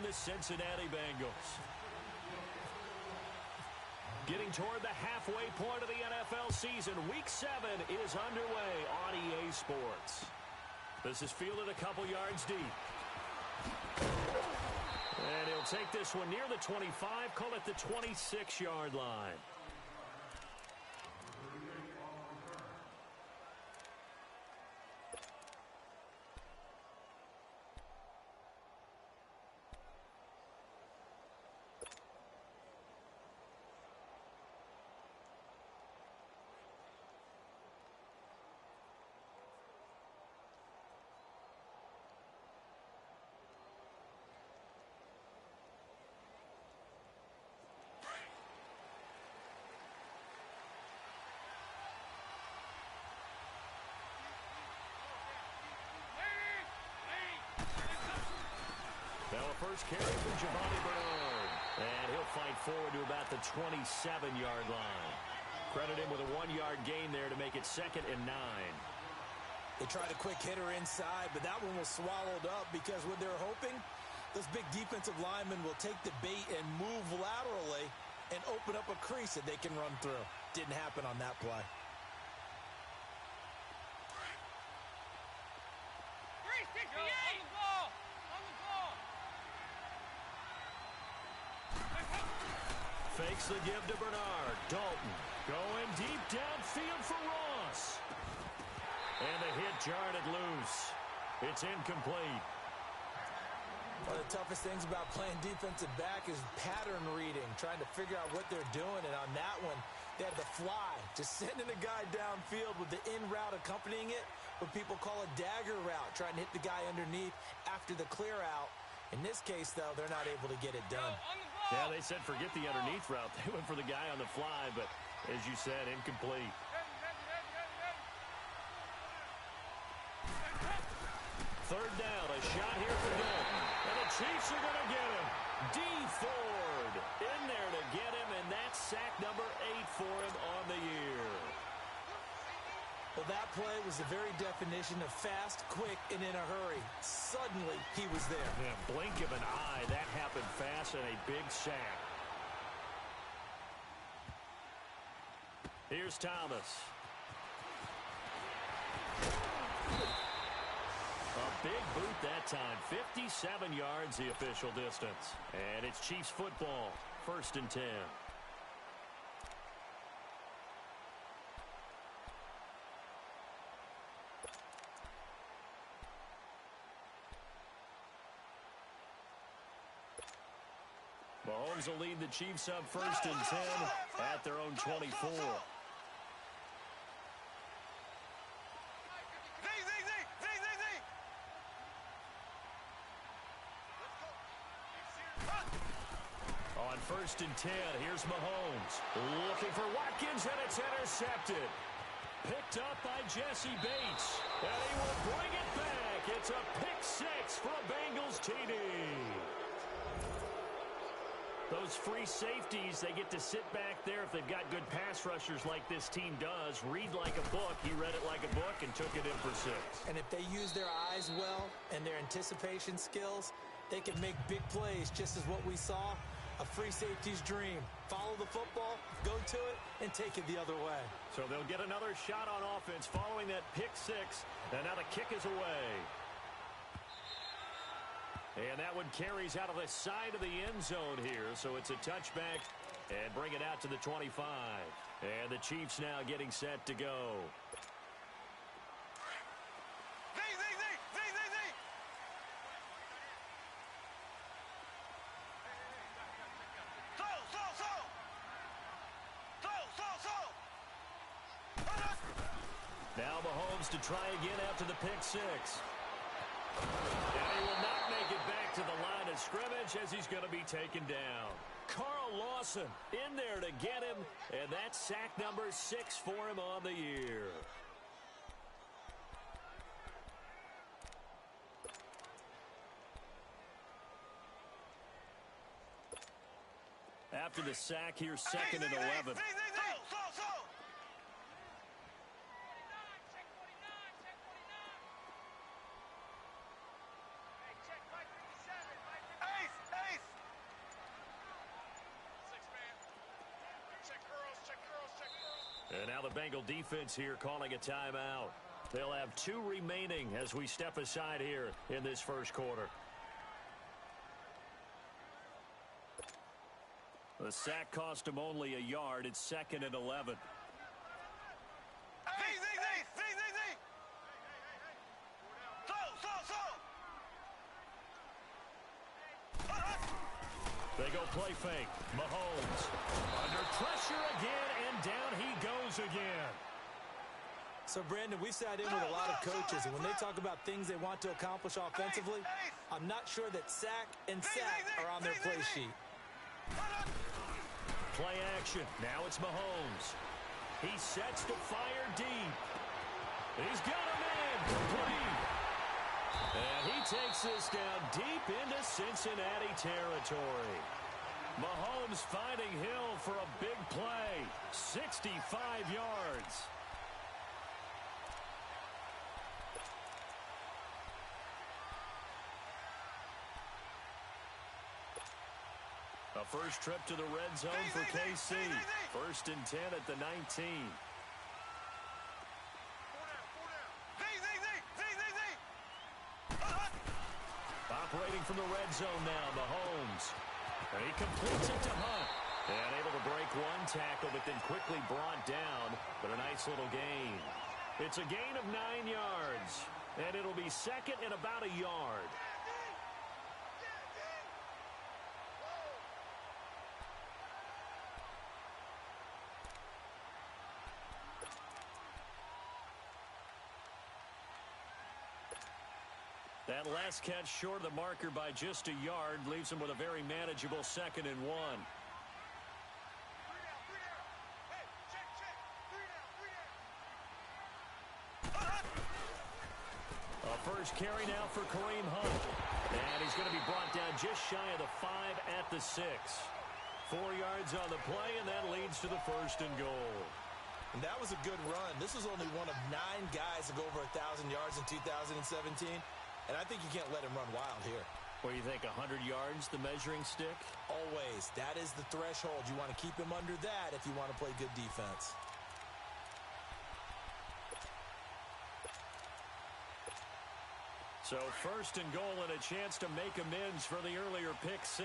the Cincinnati Bengals. Getting toward the halfway point of the NFL season, Week 7 is underway on EA Sports. This is fielded a couple yards deep. And he'll take this one near the 25, call it the 26-yard line. Now a first carry from Giovanni Bernard. And he'll fight forward to about the 27-yard line. Credit him with a 1-yard gain there to make it 2nd and 9. They tried a quick hitter inside, but that one was swallowed up because what they're hoping, those big defensive linemen will take the bait and move laterally and open up a crease that they can run through. Didn't happen on that play. Fakes the give to Bernard. Dalton going deep downfield for Ross. And the hit jarred it loose. It's incomplete. One of the toughest things about playing defensive back is pattern reading, trying to figure out what they're doing. And on that one, they had the fly, just sending a guy downfield with the in route accompanying it, what people call a dagger route, trying to hit the guy underneath after the clear out. In this case, though, they're not able to get it done. Yeah, they said forget the underneath route. They went for the guy on the fly, but as you said, incomplete. Third down, a shot here for Dalton. And the Chiefs are going to get him. D. Ford in there to get him, and that's sack number 8 for him on the year. Well, that play was the very definition of fast, quick, and in a hurry. Suddenly, he was there. Yeah, blink of an eye. That happened fast and a big sack. Here's Thomas. A big boot that time. 57 yards the official distance. And it's Chiefs football. 1st and 10. Mahomes will lead the Chiefs up 1st and 10 at their own 24. On 1st and 10, here's Mahomes. Looking for Watkins, and it's intercepted. Picked up by Jesse Bates. And he will bring it back. It's a pick 6 for a Bengals TD. Those free safeties, they get to sit back there if they've got good pass rushers like this team does. Read like a book. He read it like a book and took it in for 6. And if they use their eyes well and their anticipation skills, they can make big plays, just as what we saw. A free safety's dream. Follow the football, go to it, and take it the other way. So they'll get another shot on offense following that pick 6. And now the kick is away. And that one carries out of the side of the end zone here. So it's a touchback and bring it out to the 25. And the Chiefs now getting set to go. Now Mahomes to try again after the pick 6. And he will not make it back to the line of scrimmage as he's going to be taken down. Carl Lawson in there to get him, and that's sack number 6 for him on the year. After the sack, here's 2nd and 11. And now the Bengal defense here calling a timeout. They'll have 2 remaining as we step aside here in this first quarter. The sack cost him only a yard. It's 2nd and 11. They go play fake. Mahomes under pressure again, and down he goes again. So, Brandon, we sat in with a lot of coaches, and when they talk about things they want to accomplish offensively, I'm not sure that sack and sack are on their play sheet. Play action. Now it's Mahomes. He sets to fire deep. He's got a man. Complete. And he takes this down deep into Cincinnati territory. Mahomes finding Hill for a big play. 65 yards. A first trip to the red zone for KC. 1st and 10 at the 19. Operating from the red zone now, Mahomes. And he completes it to Hunt. And able to break one tackle, but then quickly brought down. But a nice little gain. It's a gain of 9 yards. And it'll be 2nd and about a yard. That last catch short of the marker by just a yard leaves him with a very manageable 2nd and 1. A first carry now for Kareem Hunt. And he's going to be brought down just shy of the 5 at the 6. 4 yards on the play, and that leads to the 1st and goal. And that was a good run. This was only one of 9 guys to go over 1,000 yards in 2017. And I think you can't let him run wild here. What do you think, 100 yards, the measuring stick? Always. That is the threshold. You want to keep him under that if you want to play good defense. So 1st and goal and a chance to make amends for the earlier pick 6.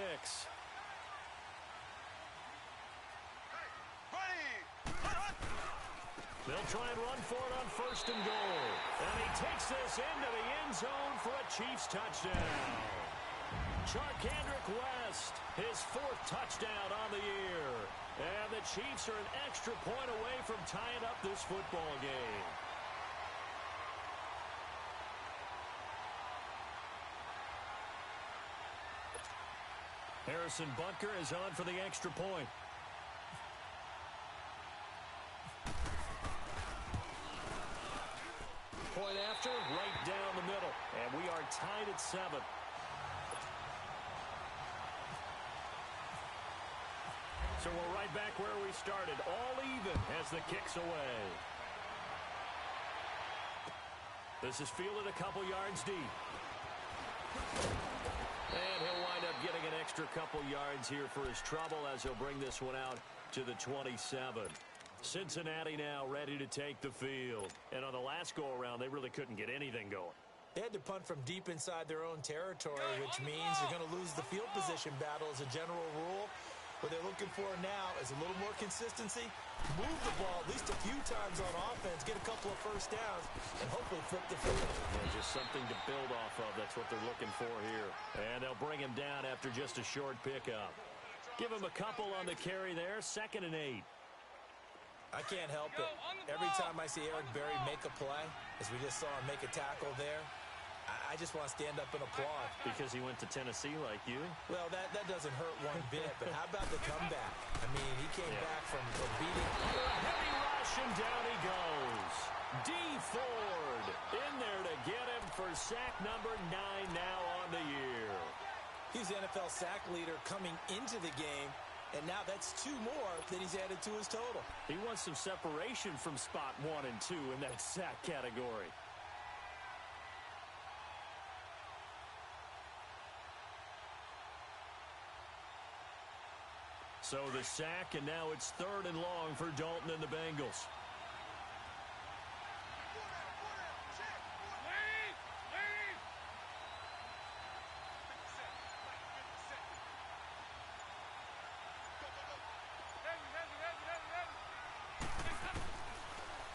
They'll try and run for it on 1st and goal. And he takes this into the end zone for a Chiefs touchdown. Charkandrick West, his 4th touchdown on the year. And the Chiefs are an extra point away from tying up this football game. Harrison Butker is on for the extra point. Point after, right down the middle. And we are tied at 7. So we're right back where we started. All even as the kick's away. This is fielded a couple yards deep. And he'll wind up getting an extra couple yards here for his trouble as he'll bring this one out to the 27. Cincinnati now ready to take the field. And on the last go-around, they really couldn't get anything going. They had to punt from deep inside their own territory, which means they're going to lose the field position battle as a general rule. What they're looking for now is a little more consistency, move the ball at least a few times on offense, get a couple of first downs, and hopefully flip the field. Yeah, just something to build off of. That's what they're looking for here. And they'll bring him down after just a short pickup. Give him a couple on the carry there, 2nd and 8. I can't help it. Every time I see Eric Berry make a play, as we just saw him make a tackle there, I just want to stand up and applaud. Because he went to Tennessee like you? Well, that doesn't hurt one bit, but how about the comeback? I mean, he came back from beating. Under a heavy rush, and down he goes. D. Ford in there to get him for sack number 9 now on the year. He's the NFL sack leader coming into the game, and now that's 2 more that he's added to his total. He wants some separation from spot 1 and 2 in that sack category. So the sack, and now it's 3rd and long for Dalton and the Bengals.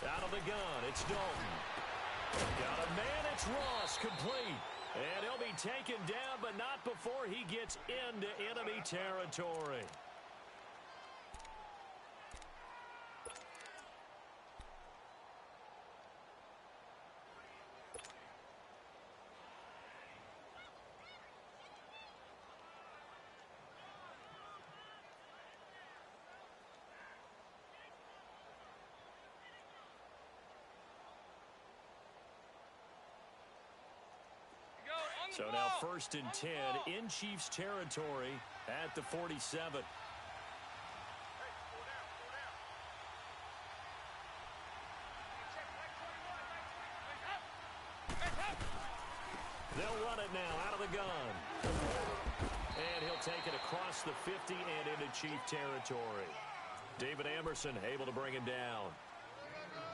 Out of the gun, it's Dalton. Got a man, it's Ross, complete. And he'll be taken down, but not before he gets into enemy territory. So now 1st and 10 in Chiefs territory at the 47. They'll run it now out of the gun. And he'll take it across the 50 and into Chief territory. David Amerson able to bring him down.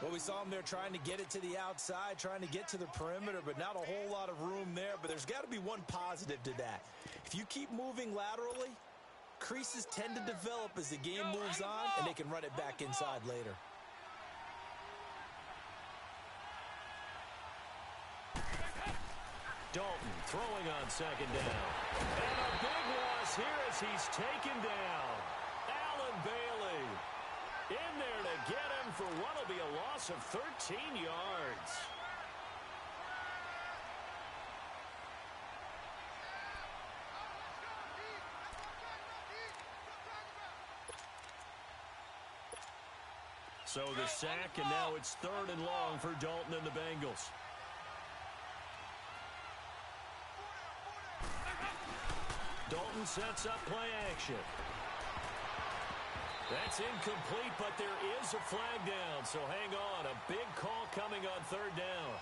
Well, we saw him there trying to get it to the outside, trying to get to the perimeter, but not a whole lot of room there. But there's got to be one positive to that. If you keep moving laterally, creases tend to develop as the game moves on, and they can run it back inside later. Dalton throwing on 2nd down. And a big loss here as he's taken down. Allen Bailey in there to get him for what will be a loss of 13 yards. So the sack, and now it's 3rd and long for Dalton and the Bengals. Dalton sets up play action. That's incomplete, but there is a flag down, so hang on. A big call coming on 3rd down.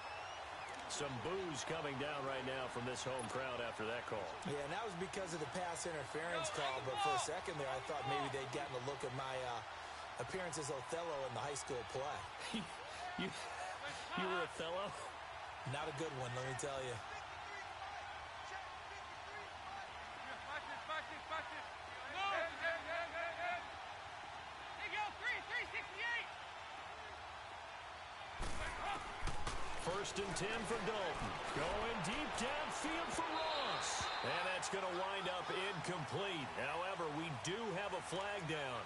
Some boos coming down right now from this home crowd after that call. Yeah, and that was because of the pass interference call, but for a second there, I thought maybe they'd gotten a look at my appearance as Othello in the high school play. you were Othello? Not a good one, let me tell you. First and 10 for Dalton. Going deep downfield for Ross. And that's going to wind up incomplete. However, we do have a flag down.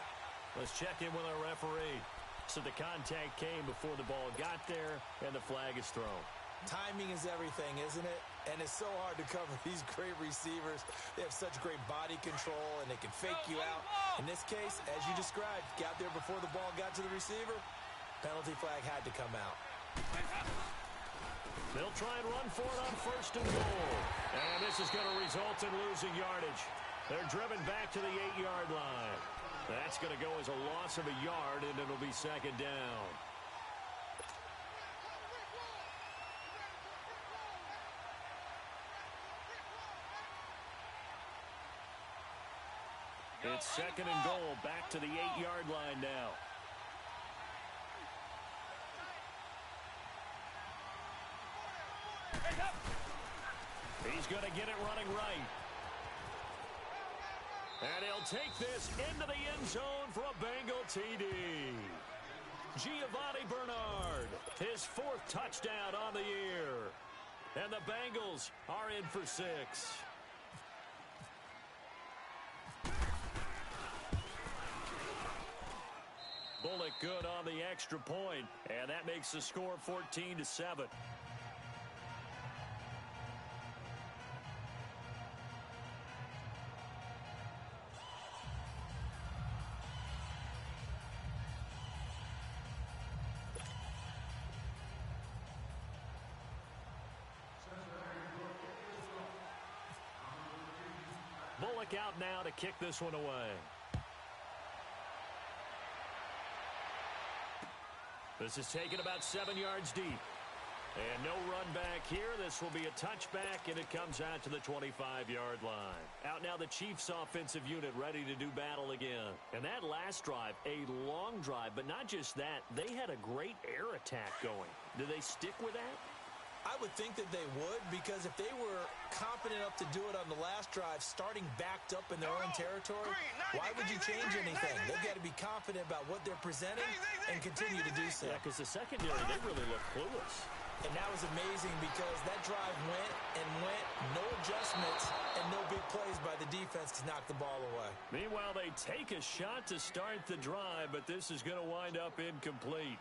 Let's check in with our referee. So the contact came before the ball got there, and the flag is thrown. Timing is everything, isn't it? And it's so hard to cover these great receivers. They have such great body control, and they can fake you out. In this case, as you described, got there before the ball got to the receiver. Penalty flag had to come out. They'll try and run for it on 1st and goal. And this is going to result in losing yardage. They're driven back to the 8-yard line. That's going to go as a loss of a yard, and it'll be 2nd down. It's 2nd and goal, back to the 8-yard line now. He's going to get it running right. And he'll take this into the end zone for a Bengal TD. Giovanni Bernard, his 4th touchdown on the year. And the Bengals are in for 6. Bullock good on the extra point, and that makes the score 14-7. Bullock out now to kick this one away. This is taken about 7 yards deep. And no run back here. This will be a touchback, and it comes out to the 25-yard line. Out now the Chiefs offensive unit ready to do battle again. And that last drive, a long drive, but not just that. They had a great air attack going. Do they stick with that? I would think that they would, because if they were confident enough to do it on the last drive, starting backed up in their own territory, why would you change anything? They've got to be confident about what they're presenting and continue to do so. Yeah, because the secondary, they really look clueless. And that was amazing because that drive went and went, no adjustments, and no big plays by the defense to knock the ball away. Meanwhile, they take a shot to start the drive, but this is going to wind up incomplete.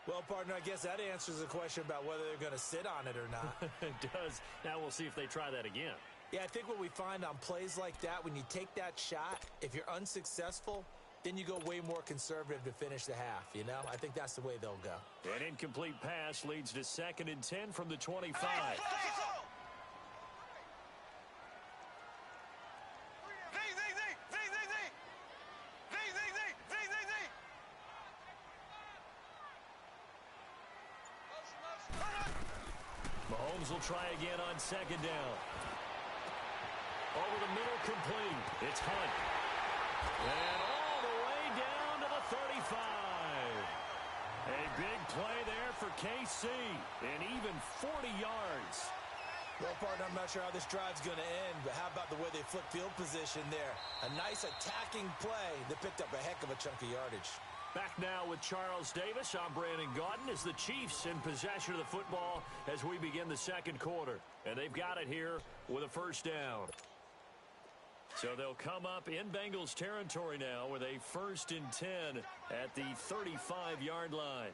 Well, partner, I guess that answers the question about whether they're going to sit on it or not. It does. Now we'll see if they try that again. Yeah, I think what we find on plays like that, when you take that shot, if you're unsuccessful, then you go way more conservative to finish the half, you know? I think that's the way they'll go. An incomplete pass leads to 2nd and 10 from the 25. Mahomes will try again on 2nd down. Over the middle, complete. It's Hunt. And all the way down to the 35. A big play there for KC. And even 40 yards. Well, partner, I'm not sure how this drive's going to end, but how about the way they flip field position there? A nice attacking play that picked up a heck of a chunk of yardage. Back now with Charles Davis. I'm Brandon Gaudin as the Chiefs in possession of the football as we begin the second quarter. And they've got it here with a first down. So they'll come up in Bengals territory now with a 1st and 10 at the 35-yard line.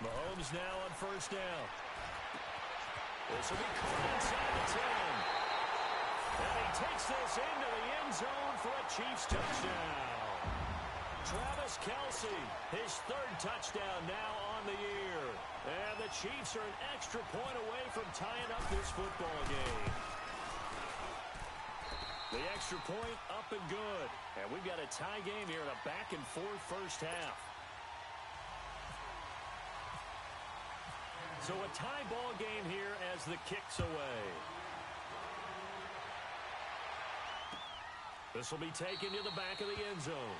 Mahomes now on 1st down. This will be caught inside the 10. And he takes this into the end zone for a Chiefs touchdown. Travis Kelce, his 3rd touchdown now on the year. And the Chiefs are an extra point away from tying up this football game. The extra point up and good. And we've got a tie game here in a back-and-forth first half. So a tie ball game here as the kick's away. This will be taken to the back of the end zone.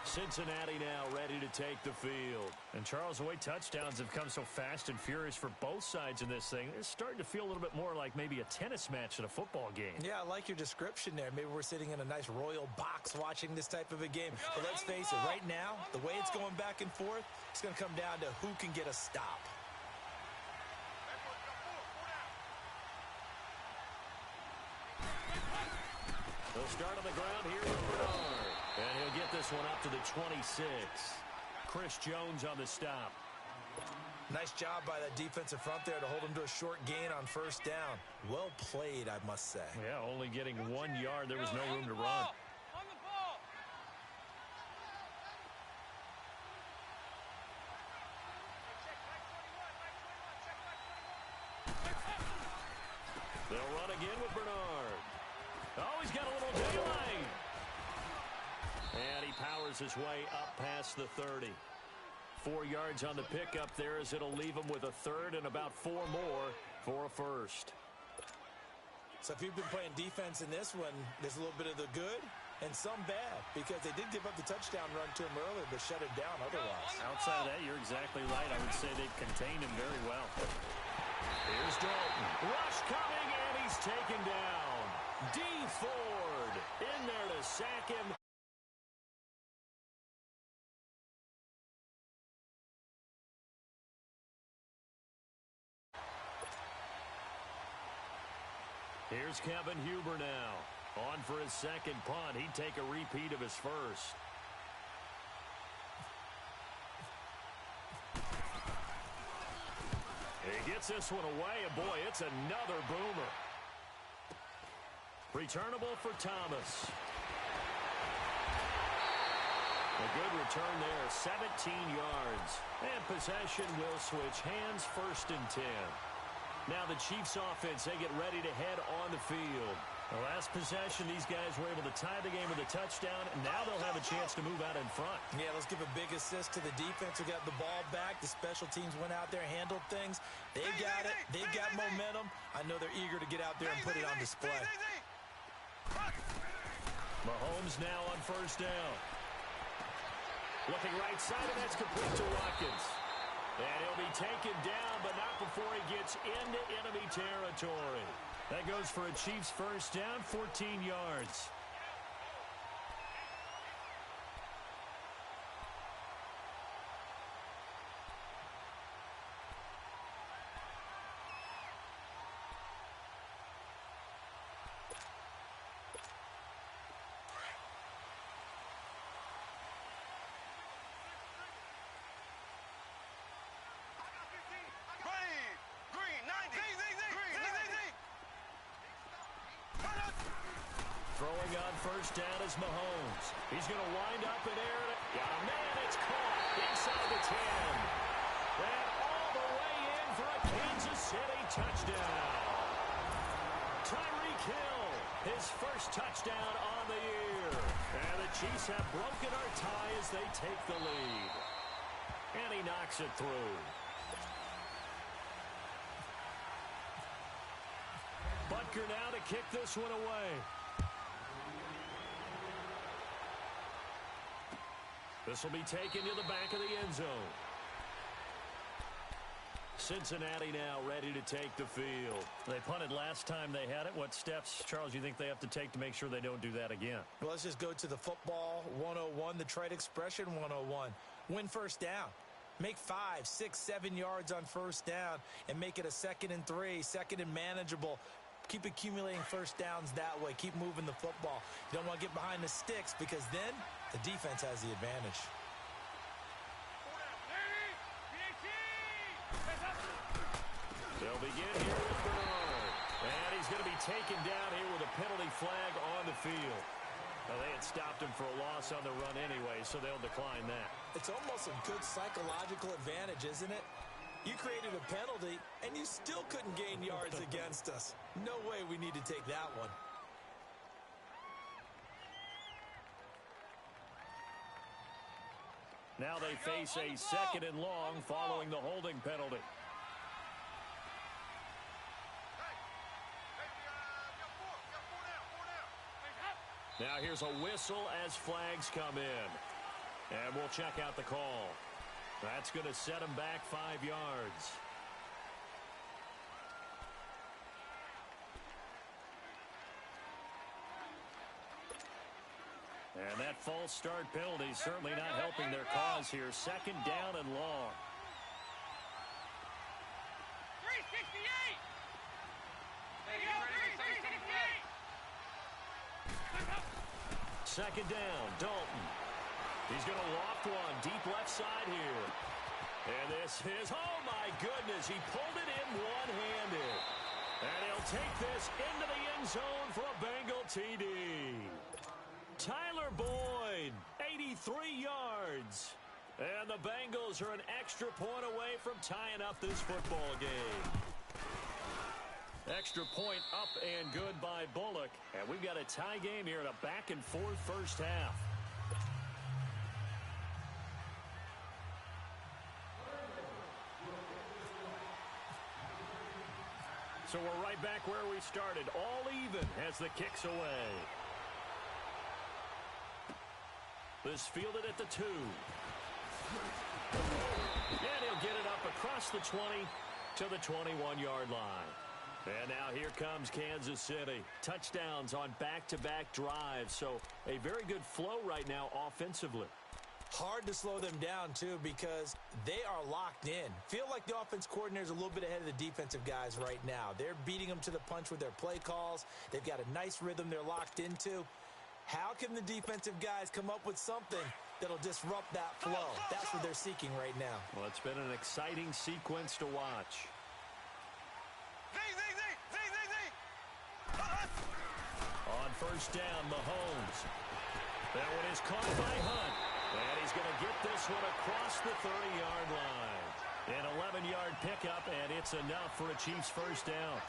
Cincinnati now ready to take the field. And Charles, the way touchdowns have come so fast and furious for both sides in this thing, it's starting to feel a little bit more like maybe a tennis match than a football game. Yeah, I like your description there. Maybe we're sitting in a nice royal box watching this type of a game. But let's face it, right now, the way it's going back and forth, it's going to come down to who can get a stop. They'll start on the ground here with Bernard. And he'll get this one up to the 26. Chris Jones on the stop. Nice job by that defensive front there to hold him to a short gain on 1st down. Well played, I must say. Yeah, only getting 1 yard. There was no room to run. They'll run again with Bernard. Oh, he's got a little daylight. And he powers his way up past the 30. 4 yards on the pickup there as it'll leave him with a 3rd and about 4 more for a 1st. So if you've been playing defense in this one, there's a little bit of the good and some bad, because they did give up the touchdown run to him earlier, but shut it down otherwise. Outside of that, you're exactly right. I would say they've contained him very well. Here's Dalton. Rush coming, and he's taken down. D. Ford in there to sack him. Here's Kevin Huber now. On for his 2nd punt. He'd take a repeat of his 1st. He gets this one away, and boy, it's another boomer. Returnable for Thomas. A good return there, 17 yards. And possession will switch hands, 1st and 10. Now the Chiefs offense, they get ready to head on the field. The last possession, these guys were able to tie the game with a touchdown, and now they'll have a chance to move out in front. Yeah, let's give a big assist to the defense who got the ball back. The special teams went out there, handled things. They got it. They got momentum. I know they're eager to get out there and put it on display. Mahomes now on first down. Looking right side, and that's complete to Watkins. And he'll be taken down, but not before he gets into enemy territory. That goes for a Chiefs first down, 14 yards. Throwing on first down is Mahomes. He's going to wind up in air. Got a man. It's caught inside the 10. And all the way in for a Kansas City touchdown. Tyreek Hill, his first touchdown on the year. And the Chiefs have broken our tie as they take the lead. And he knocks it through. Butker now to kick this one away. This will be taken to the back of the end zone. Cincinnati now ready to take the field. They punted last time they had it. What steps, Charles, you think they have to take to make sure they don't do that again? Well, let's just go to the football 101, the trade expression 101. Win first down. Make 5, 6, 7 yards on first down and make it a 2nd and 3, 2nd and manageable. Keep accumulating first downs that way. Keep moving the football. You don't want to get behind the sticks because then the defense has the advantage. They'll begin here with Bernard. And he's going to be taken down here with a penalty flag on the field. Well, they had stopped him for a loss on the run anyway, so they'll decline that. It's almost a good psychological advantage, isn't it? You created a penalty, and you still couldn't gain yards against us. No way we need to take that one. Now they face a 2nd and long following the holding penalty. Now here's a whistle as flags come in. And we'll check out the call. That's going to set him back 5 yards. And that false start penalty certainly not helping their cause here. 2nd down and long. 368! There you go, 368! 2nd down, Dalton. He's going to loft one deep left side here. And this is, oh my goodness, he pulled it in one-handed. And he'll take this into the end zone for a Bengal TD. Tyler Boyd, 83 yards. And the Bengals are an extra point away from tying up this football game. Extra point up and good by Bullock. And we've got a tie game here in a back-and-forth first half. So we're right back where we started. All even as the kick's away. This fielded at the 2. And he'll get it up across the 20 to the 21-yard line. And now here comes Kansas City. Touchdowns on back-to-back drives. So a very good flow right now offensively. Hard to slow them down, too, because they are locked in. Feel like the offense coordinator is a little bit ahead of the defensive guys right now. They're beating them to the punch with their play calls. They've got a nice rhythm they're locked into. How can the defensive guys come up with something that'll disrupt that flow? That's what they're seeking right now. Well, it's been an exciting sequence to watch. On first down, Mahomes. That one is caught by Hunt. And he's going to get this one across the 30-yard line. An 11-yard pickup, and it's enough for a Chiefs first down.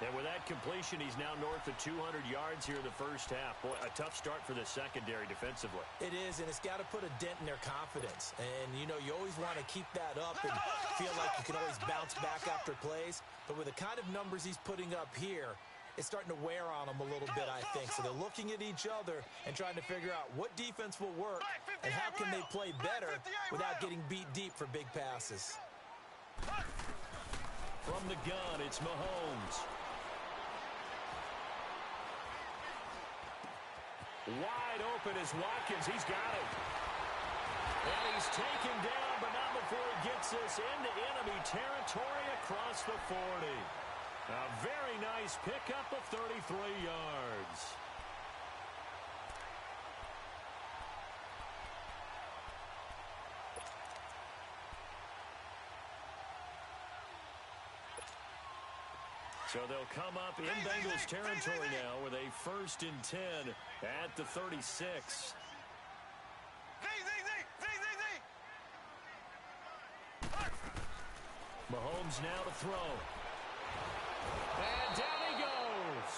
And with that completion, he's now north of 200 yards here in the first half. Boy, a tough start for the secondary defensively. It is, and it's got to put a dent in their confidence. And, you know, you always want to keep that up and feel like you can always bounce back after plays. But with the kind of numbers he's putting up here, it's starting to wear on them a little bit, I think. So they're looking at each other and trying to figure out what defense will work and how can they play better without getting beat deep for big passes. From the gun, it's Mahomes. Wide open is Watkins. He's got it. And he's taken down, but not before he gets this into enemy territory across the 40. A very nice pickup of 33 yards. So they'll come up in Bengals territory now with a 1st and 10 at the 36. Mahomes now to throw. And down he goes.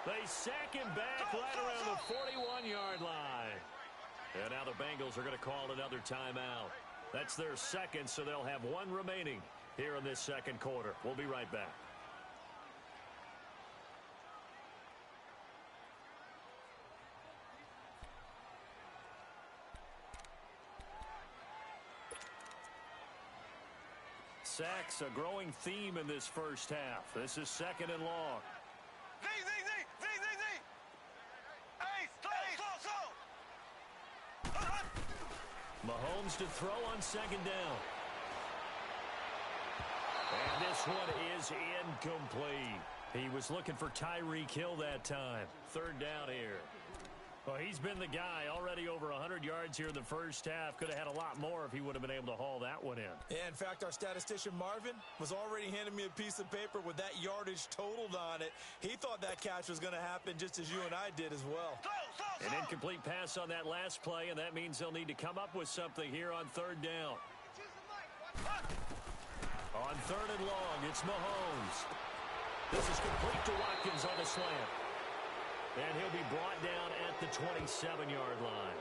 They sack him back right around the 41-yard line. And now the Bengals are going to call another timeout. That's their second, so they'll have one remaining here in this second quarter. We'll be right back. Sacks, a growing theme in this first half. This is 2nd and long. Mahomes to throw on 2nd down. And this one is incomplete. He was looking for Tyreek Hill that time. 3rd down here. Well, he's been the guy, already over 100 yards here in the first half. Could have had a lot more if he would have been able to haul that one in. Yeah, in fact, our statistician Marvin was already handing me a piece of paper with that yardage totaled on it. He thought that catch was going to happen just as you and I did as well. An incomplete pass on that last play, and that means they'll need to come up with something here on 3rd down. On 3rd and long, it's Mahomes. This is complete to Watkins on the slant. And he'll be brought down at the 27-yard line.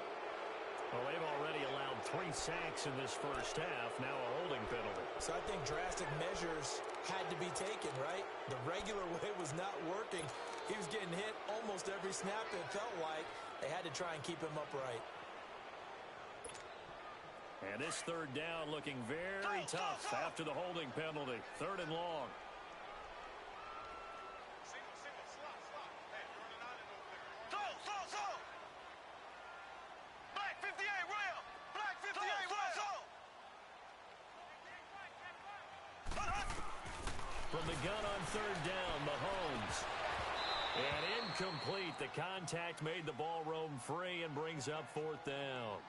Well, they've already allowed 3 sacks in this first half, now a holding penalty. So I think drastic measures had to be taken, right? The regular way was not working. He was getting hit almost every snap, it felt like. They had to try and keep him upright. And this 3rd down looking very tough after the holding penalty. 3rd and long. From the gun on 3rd down, Mahomes. And incomplete. The contact made the ball roam free and brings up 4th down.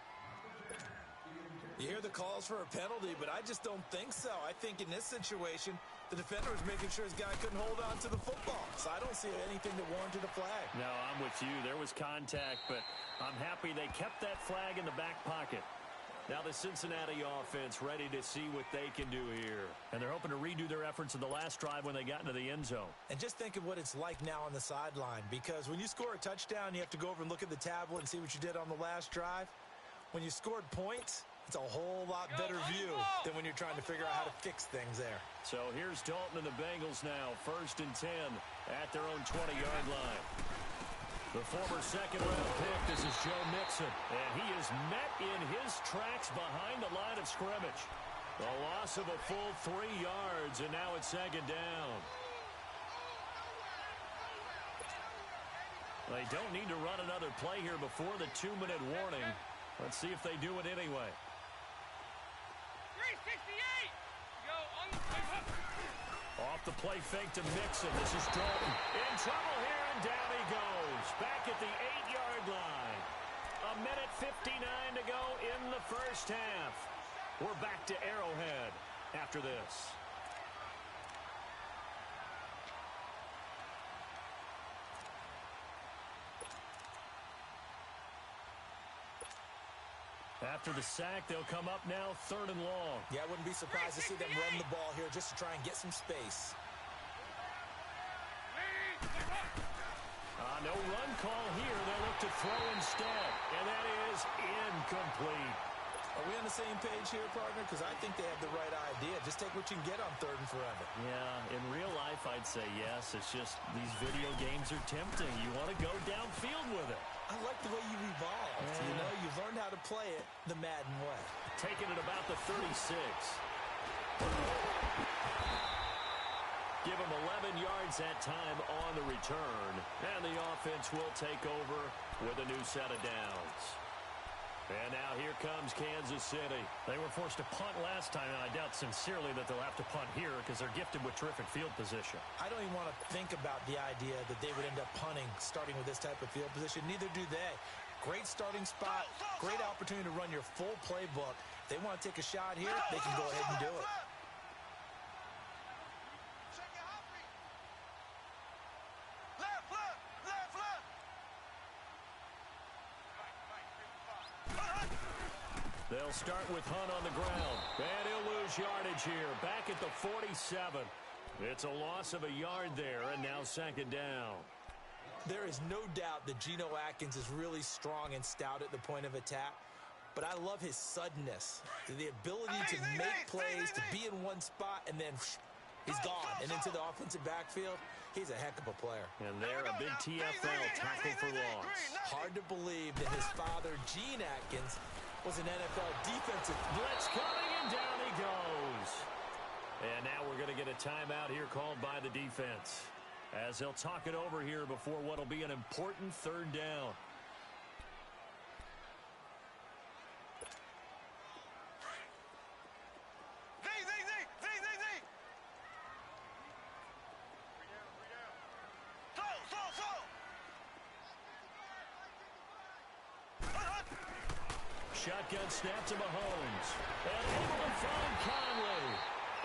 You hear the calls for a penalty, but I just don't think so. I think in this situation, the defender was making sure his guy couldn't hold on to the football. So I don't see anything that warranted a flag. No, I'm with you. There was contact, but I'm happy they kept that flag in the back pocket. Now the Cincinnati offense ready to see what they can do here. And they're hoping to redo their efforts in the last drive when they got into the end zone. And just think of what it's like now on the sideline, because when you score a touchdown, you have to go over and look at the tablet and see what you did on the last drive. When you scored points, it's a whole lot better view than when you're trying to figure out how to fix things there. So here's Dalton and the Bengals now, 1st and 10 at their own 20-yard line. The former second-round pick, this is Joe Mixon, and he is met in his tracks behind the line of scrimmage. The loss of a full 3 yards, and now it's 2nd down. They don't need to run another play here before the 2-minute warning. Let's see if they do it anyway. 368. Go on the Off the play fake to Mixon. This is Dalton. In trouble here, and down he goes. Back at the 8-yard line. 1:59 to go in the first half. We're back to Arrowhead after this. After the sack, they'll come up now 3rd and long. Yeah, I wouldn't be surprised to see them run the ball here just to try and get some space. No run call here. They'll look to throw instead, and that is incomplete. Are we on the same page here, partner? Because I think they have the right idea. Just take what you can get on 3rd and forever. Yeah, in real life, I'd say yes. It's just these video games are tempting. You want to go downfield with it. I like the way you evolved. Yeah. You know, you've learned how to play it the Madden way. Taking it about the 36. Give him 11 yards that time on the return. And the offense will take over with a new set of downs. And now here comes Kansas City. They were forced to punt last time, and I doubt sincerely that they'll have to punt here because they're gifted with terrific field position. I don't even want to think about the idea that they would end up punting starting with this type of field position. Neither do they. Great starting spot, great opportunity to run your full playbook. If they want to take a shot here, they can go ahead and do it. They'll start with Hunt on the ground. And he'll lose yardage here. Back at the 47. It's a loss of a yard there, and now 2nd down. There is no doubt that Geno Atkins is really strong and stout at the point of attack. But I love his suddenness. The ability to make plays, to be in one spot, and then he's gone. And into the offensive backfield, he's a heck of a player. And there, a big TFL tackle for loss. Hard to believe that his father, Gene Atkins, was an NFL defensive. Blitz coming, and down he goes. And now we're going to get a timeout here called by the defense, as they'll talk it over here before what will be an important 3rd down. Shotgun snap to Mahomes. And able to find Conley.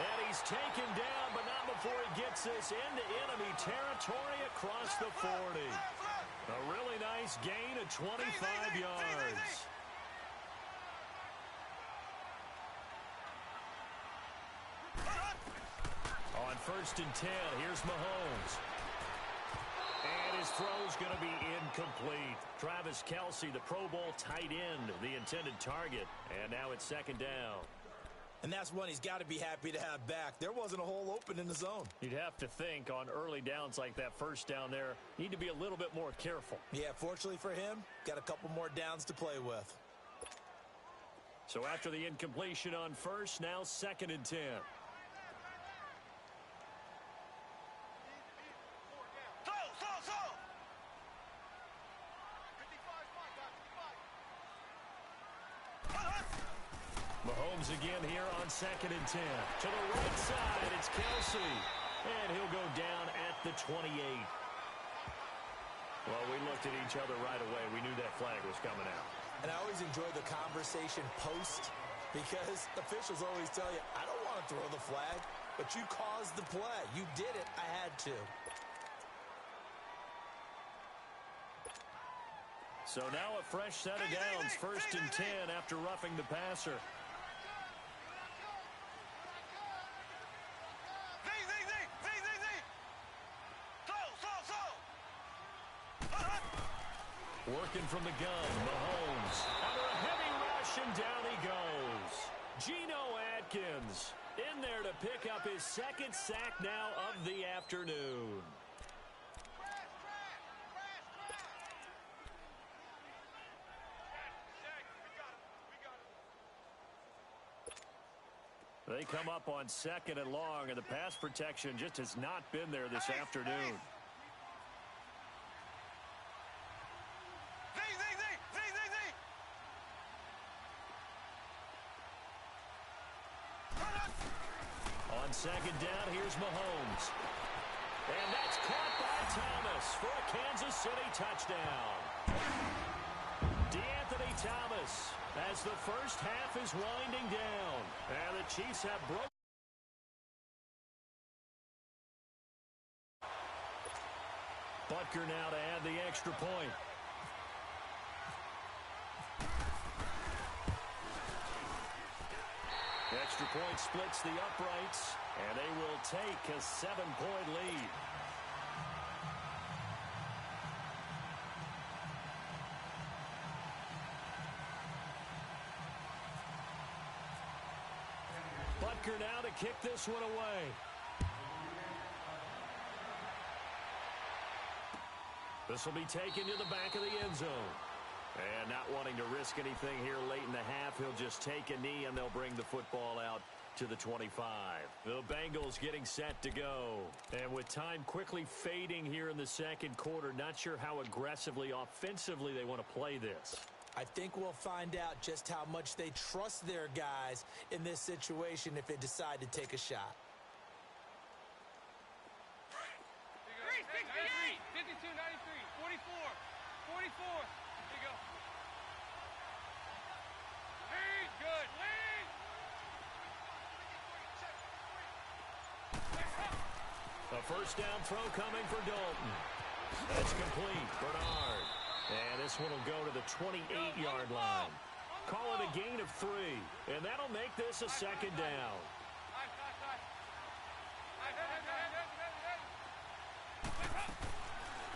And he's taken down, but not before he gets this into enemy territory across the 40. A really nice gain of 25 yards. On 1st and 10, here's Mahomes. And his throw's going to be incomplete. Travis Kelce, the Pro Bowl tight end, the intended target. And now it's 2nd down. And that's one he's got to be happy to have back. There wasn't a hole open in the zone. You'd have to think on early downs like that 1st down there, need to be a little bit more careful. Yeah, fortunately for him, got a couple more downs to play with. So after the incompletion on 1st, now 2nd and 10. Mahomes again here on 2nd and 10. To the right side, it's Kelce. And he'll go down at the 28. Well, we looked at each other right away. We knew that flag was coming out. And I always enjoy the conversation post, because officials always tell you, I don't want to throw the flag, but you caused the play. You did it. I had to. So now a fresh set of downs, 1st and 10 after roughing the passer. Working from the gun, Mahomes. Under a heavy rush, and down he goes. Geno Atkins in there to pick up his 2nd sack now of the afternoon. They come up on 2nd and long, and the pass protection just has not been there this afternoon. On 2nd down, here's Mahomes. And that's caught by Thomas for a Kansas City touchdown. DeAnthony Thomas, as the 1st half is winding down. And the Chiefs have broken. Butker now to add the extra point. extra point splits the uprights, and they will take a 7-point lead. Butker now to kick this one away. This will be taken to the back of the end zone. And not wanting to risk anything here late in the half, he'll just take a knee and they'll bring the football out to the 25. The Bengals getting set to go. And with time quickly fading here in the second quarter, not sure how aggressively, offensively they want to play this. I think we'll find out just how much they trust their guys in this situation if they decide to take a shot. 53, 52, 93, 44, 44. Here you go. Lead, good. Lead. A first down throw coming for Dalton. That's complete. Bernard. And this one will go to the 28-yard line. Call it a gain of 3. And that'll make this a second down.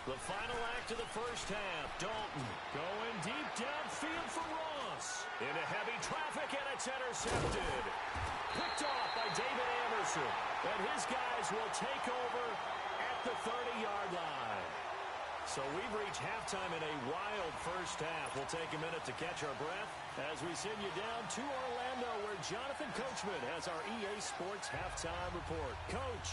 The final act of the first half. Dalton going deep downfield for Ross. Into heavy traffic, and it's intercepted. Picked off by David Anderson. And his guys will take over at the 30-yard line. So we've reached halftime in a wild first half. We'll take a minute to catch our breath as we send you down to Orlando, where Jonathan Coachman has our EA Sports halftime report. Coach.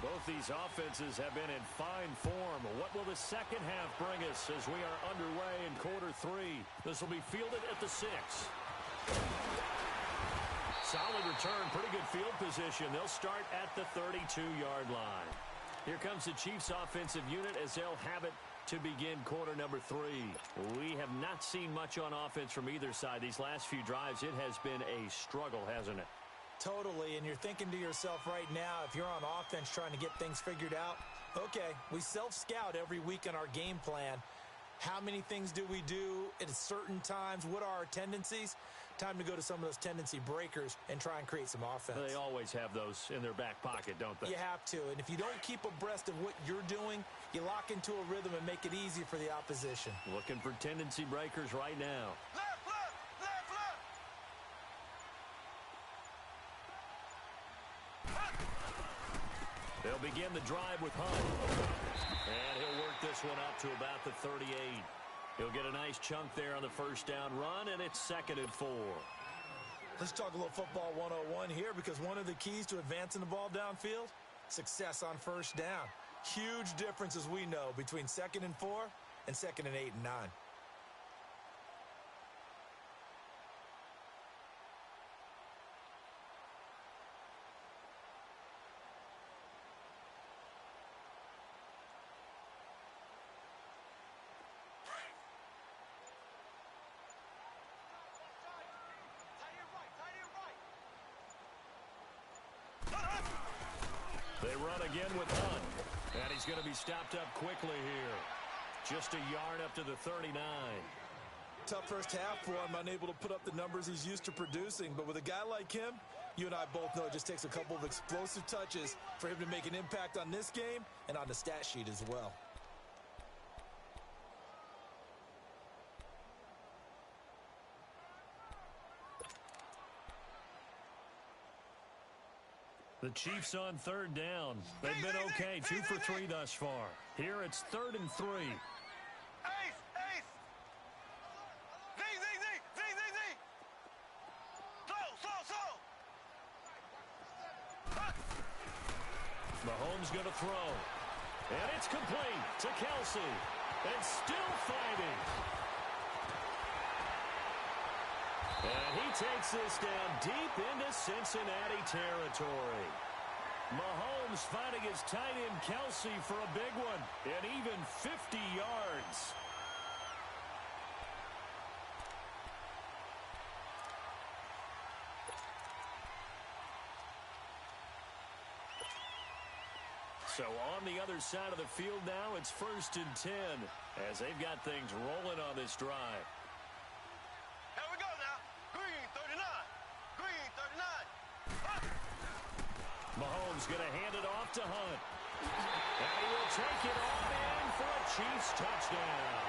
Both these offenses have been in fine form. What will the second half bring us as we are underway in quarter 3? This will be fielded at the 6. Solid return, pretty good field position. They'll start at the 32-yard line. Here comes the Chiefs offensive unit as they'll have it to begin quarter number 3. We have not seen much on offense from either side. These last few drives, it has been a struggle, hasn't it? Totally, and you're thinking to yourself right now, if you're on offense trying to get things figured out, okay, we self-scout every week in our game plan. How many things do we do at certain times? What are our tendencies? Time to go to some of those tendency breakers and try and create some offense. They always have those in their back pocket, don't they? You have to, and if you don't keep abreast of what you're doing, you lock into a rhythm and make it easy for the opposition. Looking for tendency breakers right now. Left, left, left, left. They'll begin the drive with Hunt. And he'll work this one up to about the 38. He'll get a nice chunk there on the first down run, and it's 2nd and 4. Let's talk a little football 101 here, because one of the keys to advancing the ball downfield, success on first down. Huge difference, as we know, between 2nd and 4 and 2nd and 8 and 9. They run again with Hunt. And he's going to be stopped up quickly here. Just a yard up to the 39. Tough first half for him, unable to put up the numbers he's used to producing. But with a guy like him, you and I both know it just takes a couple of explosive touches for him to make an impact on this game and on the stat sheet as well. The Chiefs on 3rd down. They've been okay, 2 for 3 thus far. Here it's 3rd and 3. Ace, ace. Z, Z, Z, Z, Z, Z. Slow, slow, slow. Mahomes going to throw. And it's complete to Kelsey. And still fighting. And he takes this down deep into Cincinnati territory. Mahomes finding his tight end Kelsey for a big one. And even 50 yards. So on the other side of the field now, it's 1st and 10 as they've got things rolling on this drive. Here we go now. Green 39. Green 39. Huh? Mahomes going to hand it off to Hunt. And he will take it on in for a Chiefs touchdown.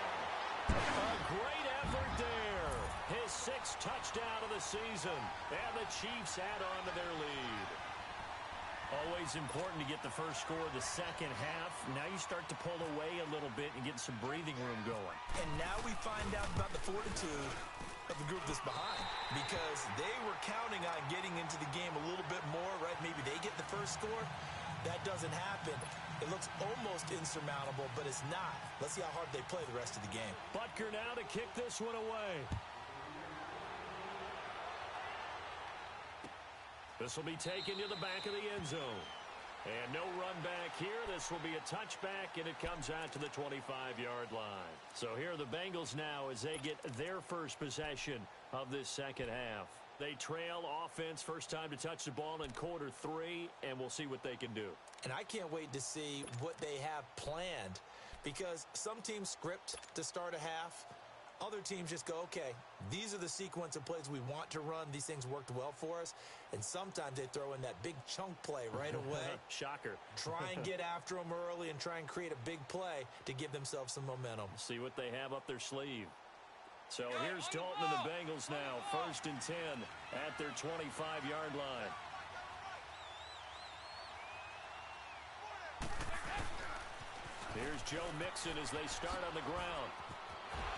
A great effort there. His 6th touchdown of the season. And the Chiefs add on to their lead. Always important to get the first score of the second half. Now you start to pull away a little bit and get some breathing room going. And now we find out about the fortitude of the group that's behind, because they were counting on getting into the game a little bit more, right? Maybe they get the first score. That doesn't happen. It looks almost insurmountable, but it's not. Let's see how hard they play the rest of the game. Butker now to kick this one away. This will be taken to the back of the end zone. And no run back here. This will be a touchback, and it comes out to the 25-yard line. So here are the Bengals now as they get their first possession of this second half. They trail offense, first time to touch the ball in quarter 3, and we'll see what they can do. And I can't wait to see what they have planned, because some teams script to start a half. Other teams just go, okay, these are the sequence of plays we want to run. These things worked well for us. And sometimes they throw in that big chunk play right away. Shocker. Try and get after them early and try and create a big play to give themselves some momentum. See what they have up their sleeve. So here's Dalton and the Bengals now. 1st and 10 at their 25-yard line. Here's Joe Mixon as they start on the ground.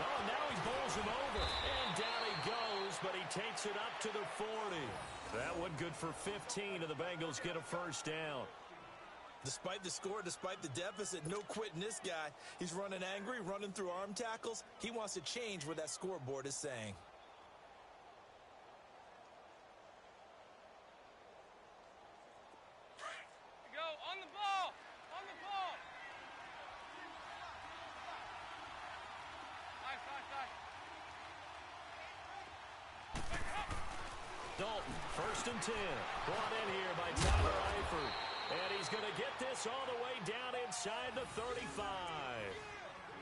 Oh, now he bowls him over. And down he goes, but he takes it up to the 40. That one good for 15, and the Bengals get a first down. Despite the score, despite the deficit, no quitting this guy. He's running angry, running through arm tackles. He wants to change what that scoreboard is saying. Go on the ball. On the ball. Dalton, 1st and 10. Brought in here by Tyler Eifert. And he's going to get this all the way down inside the 35.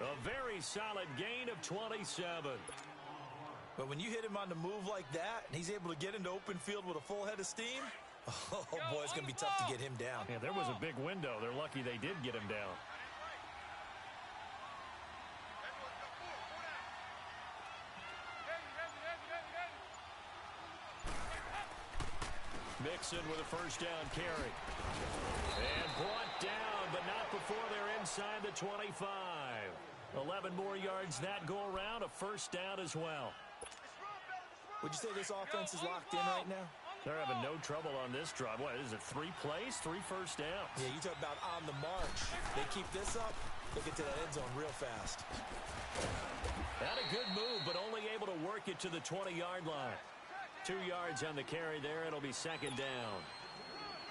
A very solid gain of 27. But when you hit him on the move like that, and he's able to get into open field with a full head of steam, oh, boy, it's going to be tough to get him down. Yeah, there was a big window. They're lucky they did get him down. Mixon with a first down carry. And brought down, but not before they're inside the 25. 11 more yards that go around, a first down as well. Would you say this offense is locked in right now? They're having no trouble on this drive. What is it, 3 plays, 3 first downs? Yeah, you talk about on the march. They keep this up, they get to that end zone real fast. Had a good move, but only able to work it to the 20-yard line. 2 yards on the carry there. It'll be second down.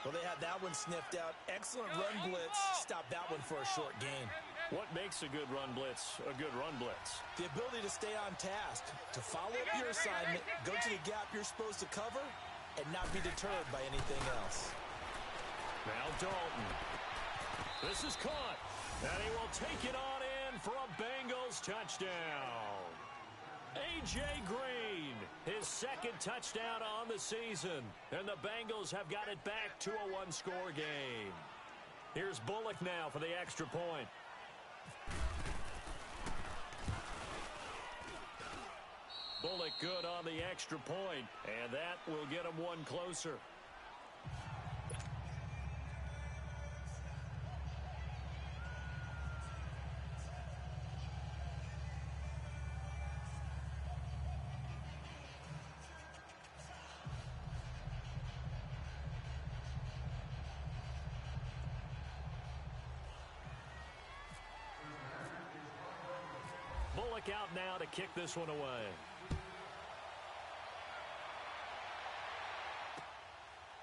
Well, they had that one sniffed out. Excellent run blitz. Stop that one for a short gain. What makes a good run blitz a good run blitz? The ability to stay on task, to follow up your assignment, go to the gap you're supposed to cover, and not be deterred by anything else. Now Dalton. This is caught. And he will take it on in for a Bengals touchdown. A.J. Green, his 2nd touchdown on the season. And the Bengals have got it back to a 1-score game. Here's Bullock now for the extra point. Bullock good on the extra point, and that will get him one closer. Bullock out now to kick this one away.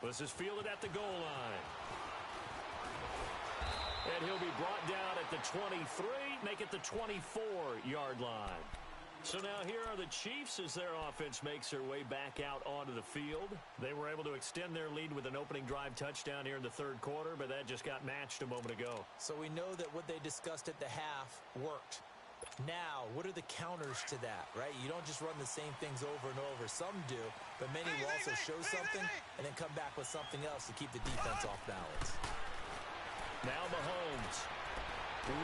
This is fielded at the goal line. And he'll be brought down at the 23, make it the 24-yard line. So now here are the Chiefs as their offense makes their way back out onto the field. They were able to extend their lead with an opening drive touchdown here in the third quarter, but that just got matched a moment ago. So we know that what they discussed at the half worked. Now, what are the counters to that, right? You don't just run the same things over and over. Some do, but many will also show something and then come back with something else to keep the defense off balance. Now Mahomes.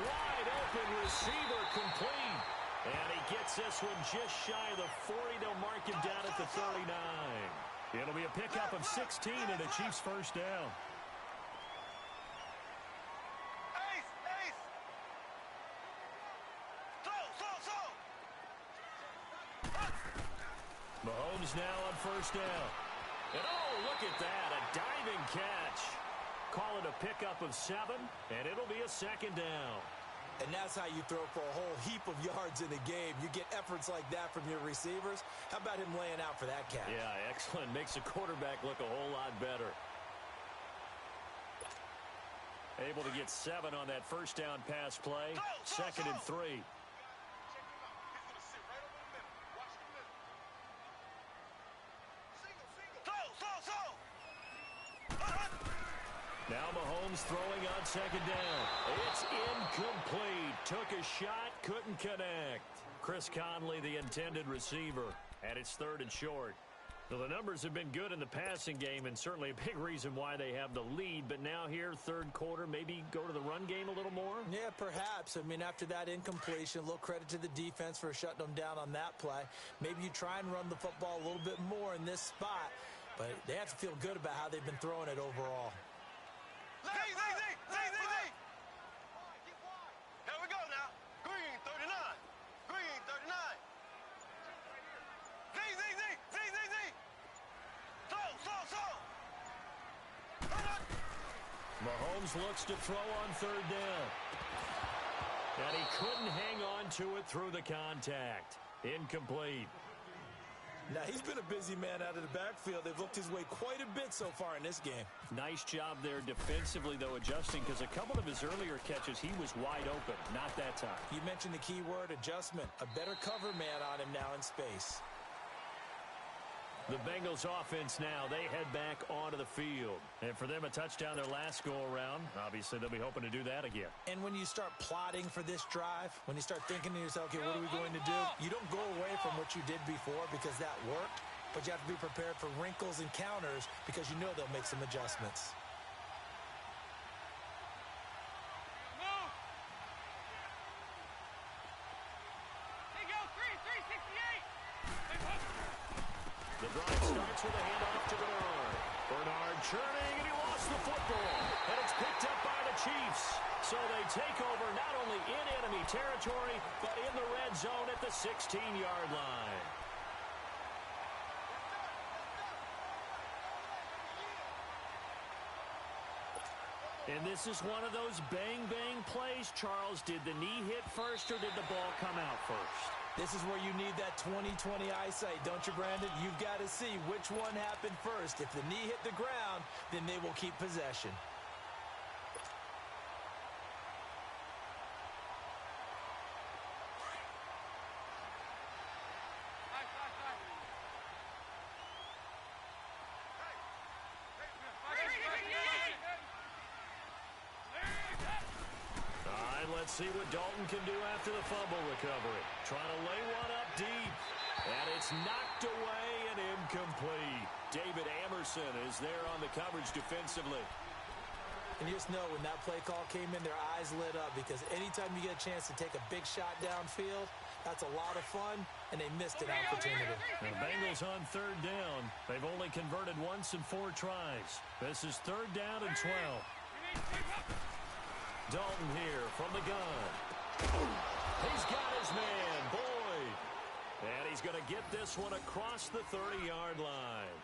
Wide open receiver complete. And he gets this one just shy of the 40. They'll mark him down at the 39. It'll be a pickup of 16 and a Chiefs first down. Mahomes now on first down. And oh, look at that, a diving catch. Call it a pickup of 7, and it'll be a second down. And that's how you throw for a whole heap of yards in a game. You get efforts like that from your receivers. How about him laying out for that catch? Yeah, excellent. Makes the quarterback look a whole lot better. Able to get 7 on that first down pass play. Second and 3. Now Mahomes throwing on second down. It's incomplete. Took a shot, couldn't connect. Chris Conley, the intended receiver, and it's third and short. Well, the numbers have been good in the passing game and certainly a big reason why they have the lead. But now here, third quarter, maybe go to the run game a little more? Yeah, perhaps. I mean, after that incompletion, a little credit to the defense for shutting them down on that play. Maybe you try and run the football a little bit more in this spot. But they have to feel good about how they've been throwing it overall. Here we go now. Green 39. Green 39. Z. So. Mahomes looks to throw on third down. And he couldn't hang on to it through the contact. Incomplete. Now, he's been a busy man out of the backfield. They've looked his way quite a bit so far in this game. Nice job there defensively, though, adjusting, because a couple of his earlier catches, he was wide open. Not that time. You mentioned the key word, adjustment. A better cover man on him now in space. The Bengals offense now, they head back onto the field. And for them, a touchdown their last go-around. Obviously, they'll be hoping to do that again. And when you start plotting for this drive, when you start thinking to yourself, okay, what are we going to do? You don't go away from what you did before because that worked, but you have to be prepared for wrinkles and counters because you know they'll make some adjustments. The drive starts with a handoff to Bernard. Bernard churning, and he lost the football. And it's picked up by the Chiefs. So they take over not only in enemy territory, but in the red zone at the 16-yard line. And this is one of those bang-bang plays, Charles. Did the knee hit first, or did the ball come out first? This is where you need that 20/20 eyesight, don't you, Brandon? You've got to see which one happened first. If the knee hit the ground, then they will keep possession. Let's see what Dalton can do after the fumble recovery. Trying to lay one up deep. And it's knocked away and incomplete. David Amerson is there on the coverage defensively. And you just know when that play call came in, their eyes lit up because anytime you get a chance to take a big shot downfield, that's a lot of fun, and they missed an opportunity. The Bengals on third down. They've only converted once in 4 tries. This is third down and 12. Dalton here from the gun. He's got his man, Boyd. And he's going to get this one across the 30-yard line.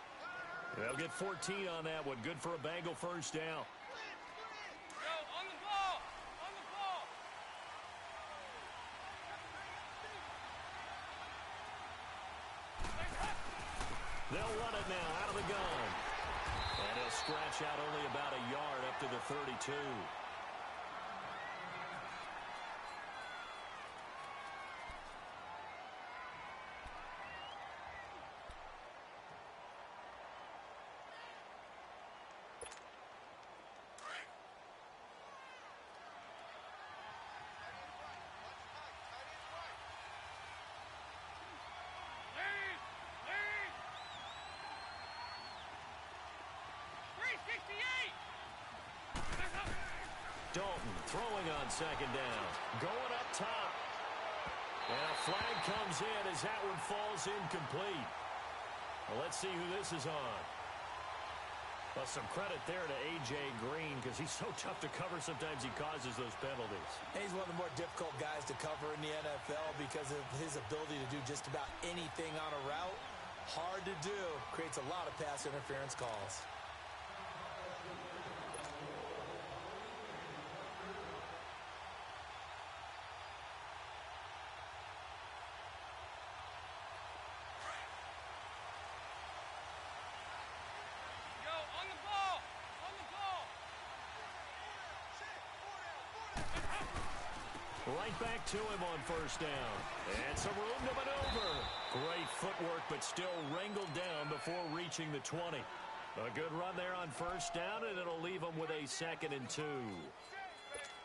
They'll get 14 on that one. Good for a Bengal first down. On the ball. They'll run it now out of the gun. And he'll scratch out only about a yard up to the 32. throwing on second down. Going up top. And a flag comes in as that one falls incomplete. Well, let's see who this is on. Well, some credit there to A.J. Green because he's so tough to cover. Sometimes he causes those penalties. He's one of the more difficult guys to cover in the NFL because of his ability to do just about anything on a route. Hard to do. Creates a lot of pass interference calls. Right back to him on first down. And some room to maneuver. Great footwork, but still wrangled down before reaching the 20. A good run there on first down, and it'll leave him with a 2nd and 2.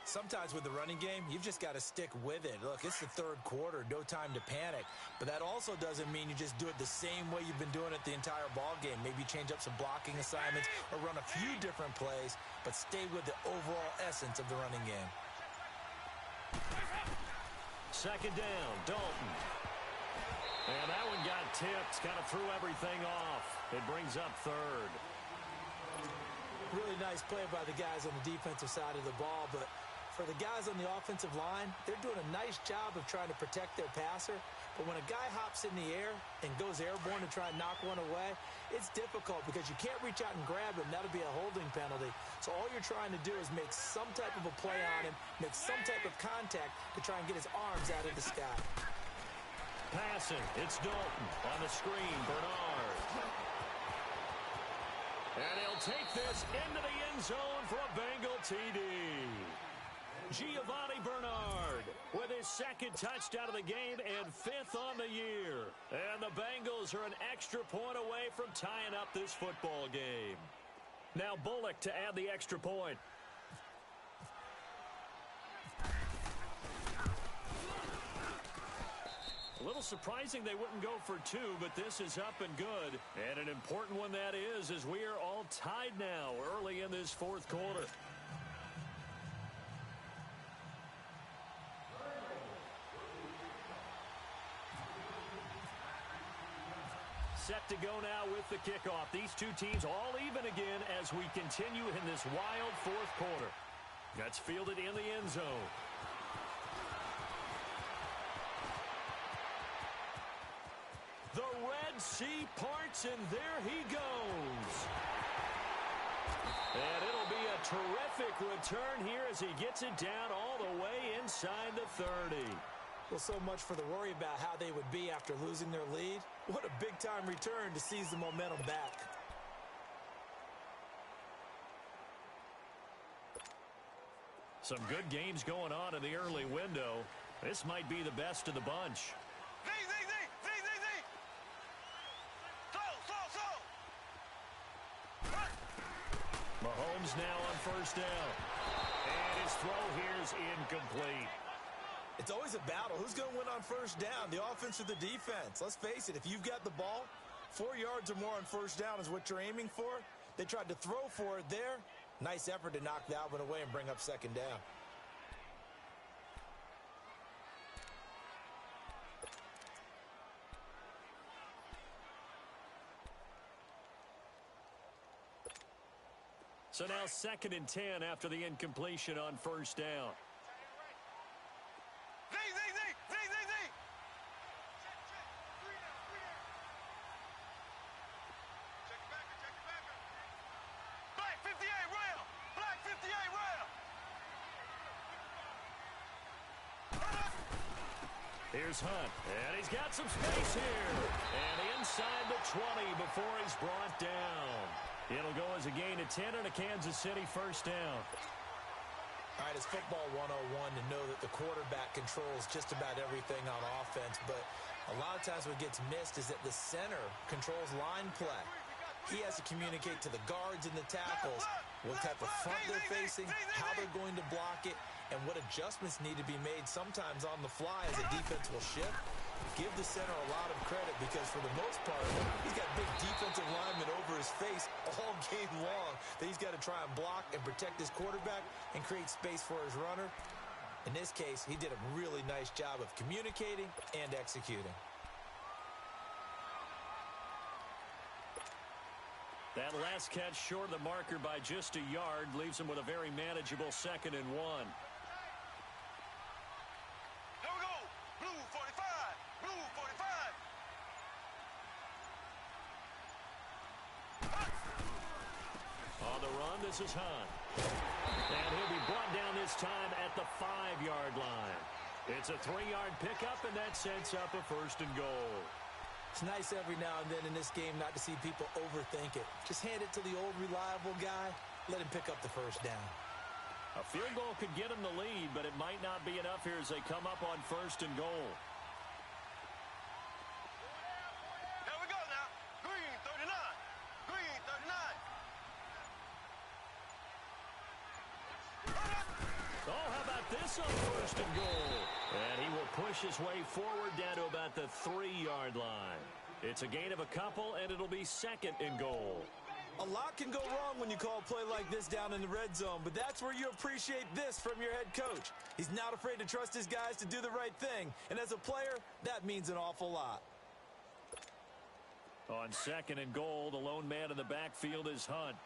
Sometimes with the running game, you've just got to stick with it. Look, it's the third quarter, no time to panic. But that also doesn't mean you just do it the same way you've been doing it the entire ball game. Maybe change up some blocking assignments or run a few different plays, but stay with the overall essence of the running game. Second down, Dalton. And that one got tipped, kind of threw everything off. It brings up 3rd. Really nice play by the guys on the defensive side of the ball, but for the guys on the offensive line, they're doing a nice job of trying to protect their passer. But when a guy hops in the air and goes airborne to try and knock one away, it's difficult because you can't reach out and grab him. That'll be a holding penalty. So all you're trying to do is make some type of a play on him, make some type of contact to try and get his arms out of the sky. Passing, it's Dalton on the screen, Bernard. And he'll take this into the end zone for a Bengal TD. Giovanni Bernard with his 2nd touchdown of the game and 5th on the year. And the Bengals are an extra point away from tying up this football game. Now Bullock to add the extra point. A little surprising they wouldn't go for 2, but this is up and good. And an important one that is, as we are all tied now early in this 4th quarter. Set to go now with the kickoff. These two teams all even again as we continue in this wild 4th quarter. That's fielded in the end zone. The Red Sea parts, and there he goes. And it'll be a terrific return here as he gets it down all the way inside the 30. Well, so much for the worry about how they would be after losing their lead. What a big-time return to seize the momentum back. Some good games going on in the early window. This might be the best of the bunch. Mahomes now on first down. And his throw here is incomplete. It's always a battle. Who's going to win on first down, the offense or the defense? Let's face it, if you've got the ball, 4 yards or more on first down is what you're aiming for. They tried to throw for it there. Nice effort to knock that one away and bring up second down. So now 2nd and 10 after the incompletion on first down. Here's Hunt, and he's got some space here. And inside the 20 before he's brought down. It'll go as a gain of 10 and a Kansas City first down. All right, it's football 101 to know that the quarterback controls just about everything on offense, but a lot of times what gets missed is that the center controls line play. He has to communicate to the guards and the tackles what type of front they're facing, how they're going to block it, and what adjustments need to be made sometimes on the fly as a defense will shift. Give the center a lot of credit because for the most part, he's got big defensive linemen over his face all game long that he's got to try and block and protect his quarterback and create space for his runner. In this case, he did a really nice job of communicating and executing. That last catch short of the marker by just a yard leaves him with a very manageable 2nd and 1. Here we go. Blue 45. Blue 45. On the run, this is Hunt. And he'll be brought down this time at the 5-yard line. It's a 3-yard pickup, and that sets up a 1st and goal. It's nice every now and then in this game not to see people overthink it. Just hand it to the old reliable guy. Let him pick up the 1st down. A field goal could get him the lead, but it might not be enough here as they come up on 1st and goal. Here we go now. Green 39. Green 39. Oh, how about this on 1st and goal? And he will push his way forward down to about the 3-yard line. It's a gain of a couple, and it'll be 2nd and goal. A lot can go wrong when you call a play like this down in the red zone, but that's where you appreciate this from your head coach. He's not afraid to trust his guys to do the right thing, and as a player, that means an awful lot. On 2nd and goal, the lone man in the backfield is Hunt.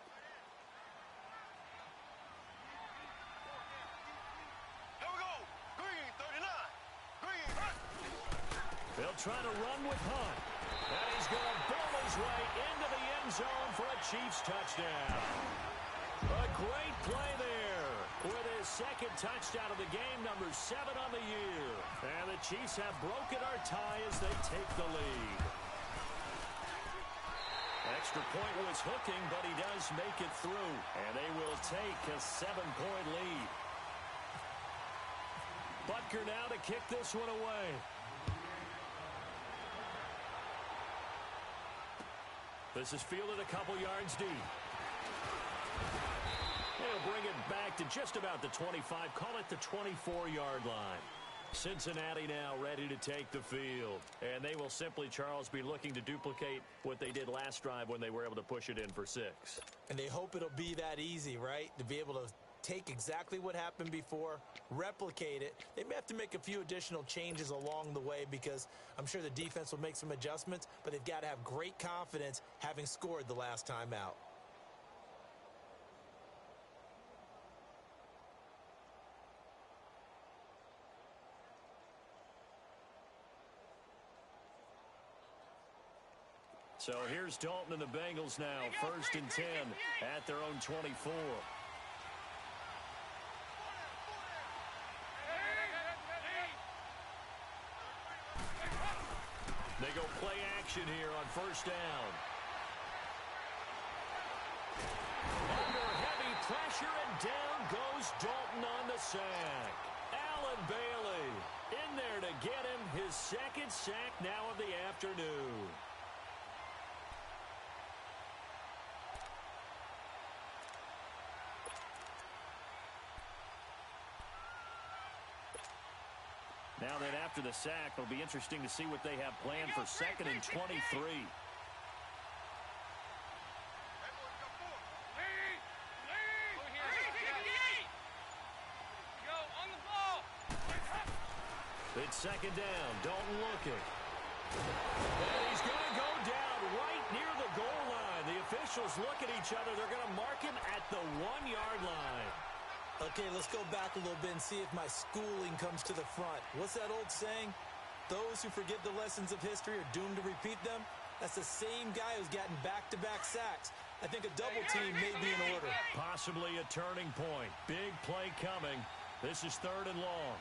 They'll try to run with Hunt. And he's going to bull his way into the end zone for a Chiefs touchdown. A great play there with his 2nd touchdown of the game, number 7 on the year. And the Chiefs have broken our tie as they take the lead. Extra point was hooking, but he does make it through. And they will take a 7-point lead. Butker now to kick this one away. This is fielded a couple yards deep. They'll bring it back to just about the 25. Call it the 24-yard line. Cincinnati now ready to take the field. And they will simply, Charles, be looking to duplicate what they did last drive when they were able to push it in for 6. And they hope it'll be that easy, right? To be able to take exactly what happened before, replicate it. They may have to make a few additional changes along the way because I'm sure the defense will make some adjustments, but they've got to have great confidence having scored the last time out. So here's Dalton and the Bengals now, 1st and 10 at their own 24. They go play action here on 1st down. Under heavy pressure, and down goes Dalton on the sack. Allen Bailey in there to get him his 2nd sack now of the afternoon. Now that after the sack, it'll be interesting to see what they have planned for 2nd and 23. It's 2nd down. Dalton looking. And he's going to go down right near the goal line. The officials look at each other. They're going to mark him at the 1-yard line. Okay, let's go back a little bit and see if my schooling comes to the front. What's that old saying? Those who forget the lessons of history are doomed to repeat them. That's the same guy who's gotten back-to-back sacks. I think a double team may be in order. Possibly a turning point. Big play coming. This is 3rd and long.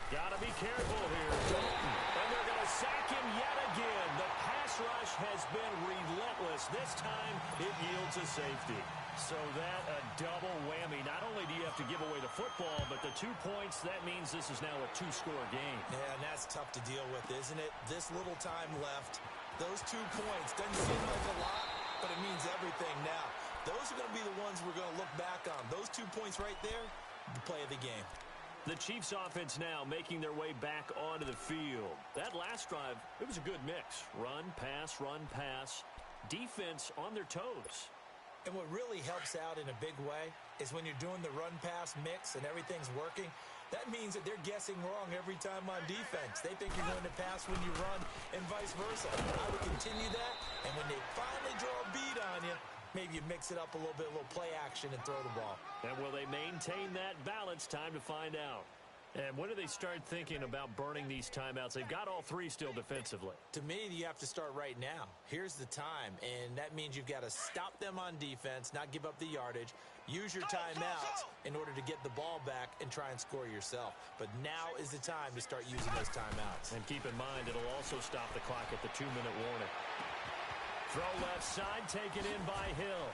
Gotta be careful here, Dalton. And they're going to sack him yet again. The pass rush has been relentless. This time, it yields a safety. So that a double whammy. Not only do you have to give away the football, but the 2 points, that means this is now a 2-score game. Yeah, and that's tough to deal with, isn't it? This little time left. Those 2 points doesn't seem like a lot, but it means everything now. Those are going to be the ones we're going to look back on. Those 2 points right there, the play of the game. The Chiefs offense now making their way back onto the field. That last drive, it was a good mix. Run, pass, defense on their toes. And what really helps out in a big way is when you're doing the run-pass mix and everything's working, that means that they're guessing wrong every time on defense. They think you're going to pass when you run and vice versa. I would continue that, and when they finally draw a beat on you, maybe you mix it up a little bit, a little play action and throw the ball. And will they maintain that balance? Time to find out. And when do they start thinking about burning these timeouts? They've got all three still defensively. To me, you have to start right now. Here's the time, and that means you've got to stop them on defense, not give up the yardage, use your timeouts in order to get the ball back and try and score yourself. But now is the time to start using those timeouts. And keep in mind, it'll also stop the clock at the 2-minute warning. Throw left side, taken in by Hill.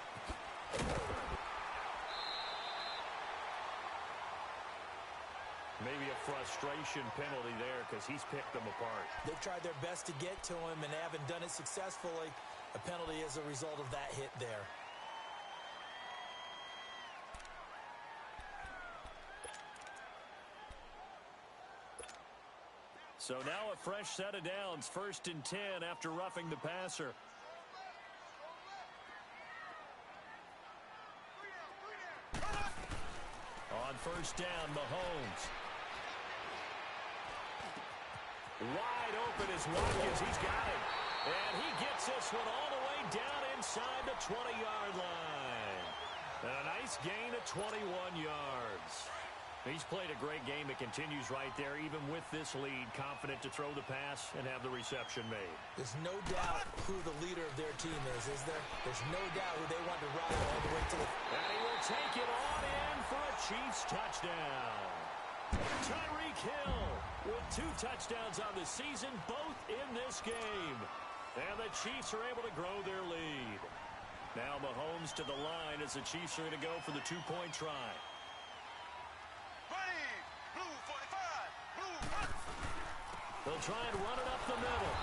Maybe a frustration penalty there because he's picked them apart. They've tried their best to get to him and they haven't done it successfully. A penalty as a result of that hit there. So now a fresh set of downs. 1st and 10 after roughing the passer. On 1st down, Mahomes. Wide open is Watkins. He's got it. And he gets this one all the way down inside the 20-yard line. And a nice gain of 21 yards. He's played a great game. It continues right there, even with this lead. Confident to throw the pass and have the reception made. There's no doubt who the leader of their team is there? There's no doubt who they want to ride all the way to the... And he will take it on in for a Chiefs touchdown. Tyreek Hill with 2 touchdowns on the season, both in this game. And the Chiefs are able to grow their lead. Now Mahomes to the line as the Chiefs are going to go for the 2-point try. They'll try and run it up the middle.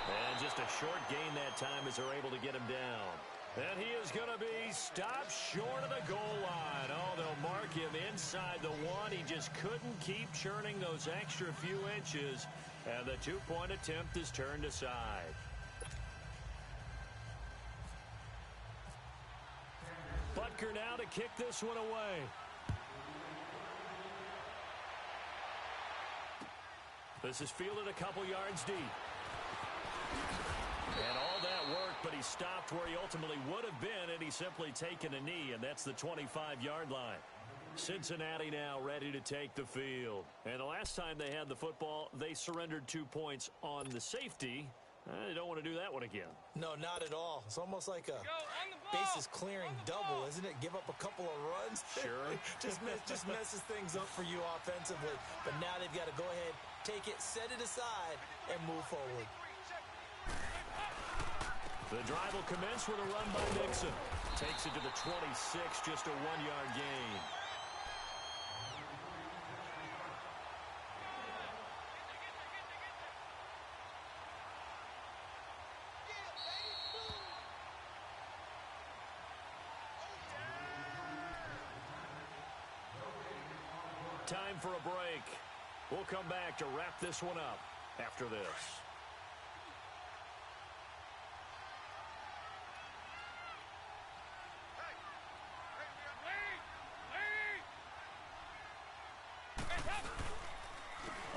And just a short gain that time as they're able to get him down. And he is going to be stopped short of the goal line. Oh, they'll mark him inside the 1. He just couldn't keep churning those extra few inches. And the 2-point attempt is turned aside. Butker now to kick this one away. This is fielded a couple yards deep. And all that work, but he stopped where he ultimately would have been, and he's simply taken a knee, and that's the 25-yard line. Cincinnati now ready to take the field. And the last time they had the football, they surrendered 2 points on the safety. They don't want to do that one again. No, not at all. It's almost like a bases clearing double, isn't it? Give up a couple of runs. Sure. just messes things up for you offensively. But now they've got to go ahead, take it, set it aside, and move forward. The drive will commence with a run by Mixon. Takes it to the 26, just a 1-yard gain. Time for a break. We'll come back to wrap this one up after this.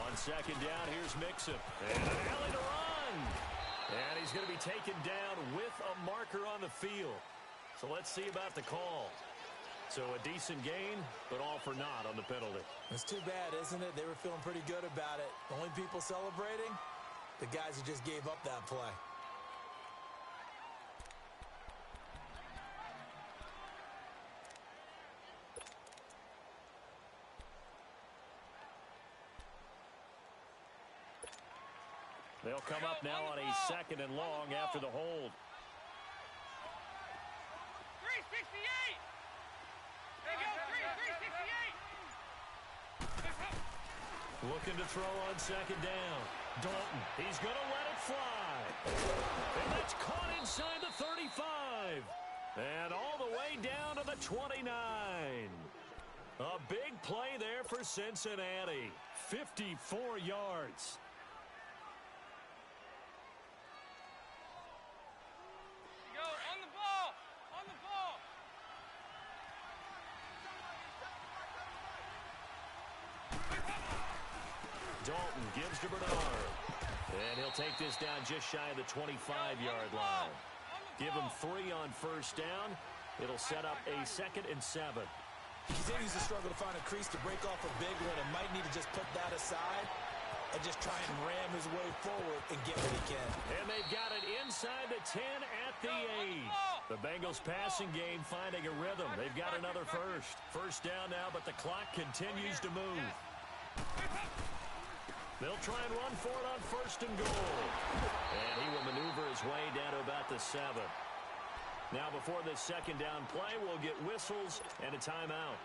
On 2nd down, here's Mixon. And an alley to run. And he's going to be taken down with a marker on the field. So let's see about the call. So a decent gain, but all for naught on the penalty. It's too bad, isn't it? They were feeling pretty good about it. The only people celebrating, the guys who just gave up that play. They'll come up now on a 2nd and long after the hold. 368! There you go, 368! Looking to throw on 2nd down. Dalton, he's going to let it fly. And that's caught inside the 35. And all the way down to the 29. A big play there for Cincinnati. 54 yards. Go on the ball. On the ball. Dalton gives to Bernard. And he'll take this down just shy of the 25-yard line. Give him 3 on first down. It'll set up a 2nd and 7. He continues to struggle to find a crease to break off a big one and might need to just put that aside and just try and ram his way forward and get what he can. And they've got it inside the 10 at the 8. The Bengals passing game finding a rhythm. They've got another first. First down now, but the clock continues to move. They'll try and run for it on 1st and goal. And he will maneuver his way down to about the 7. Now before this 2nd down play, we'll get whistles and a timeout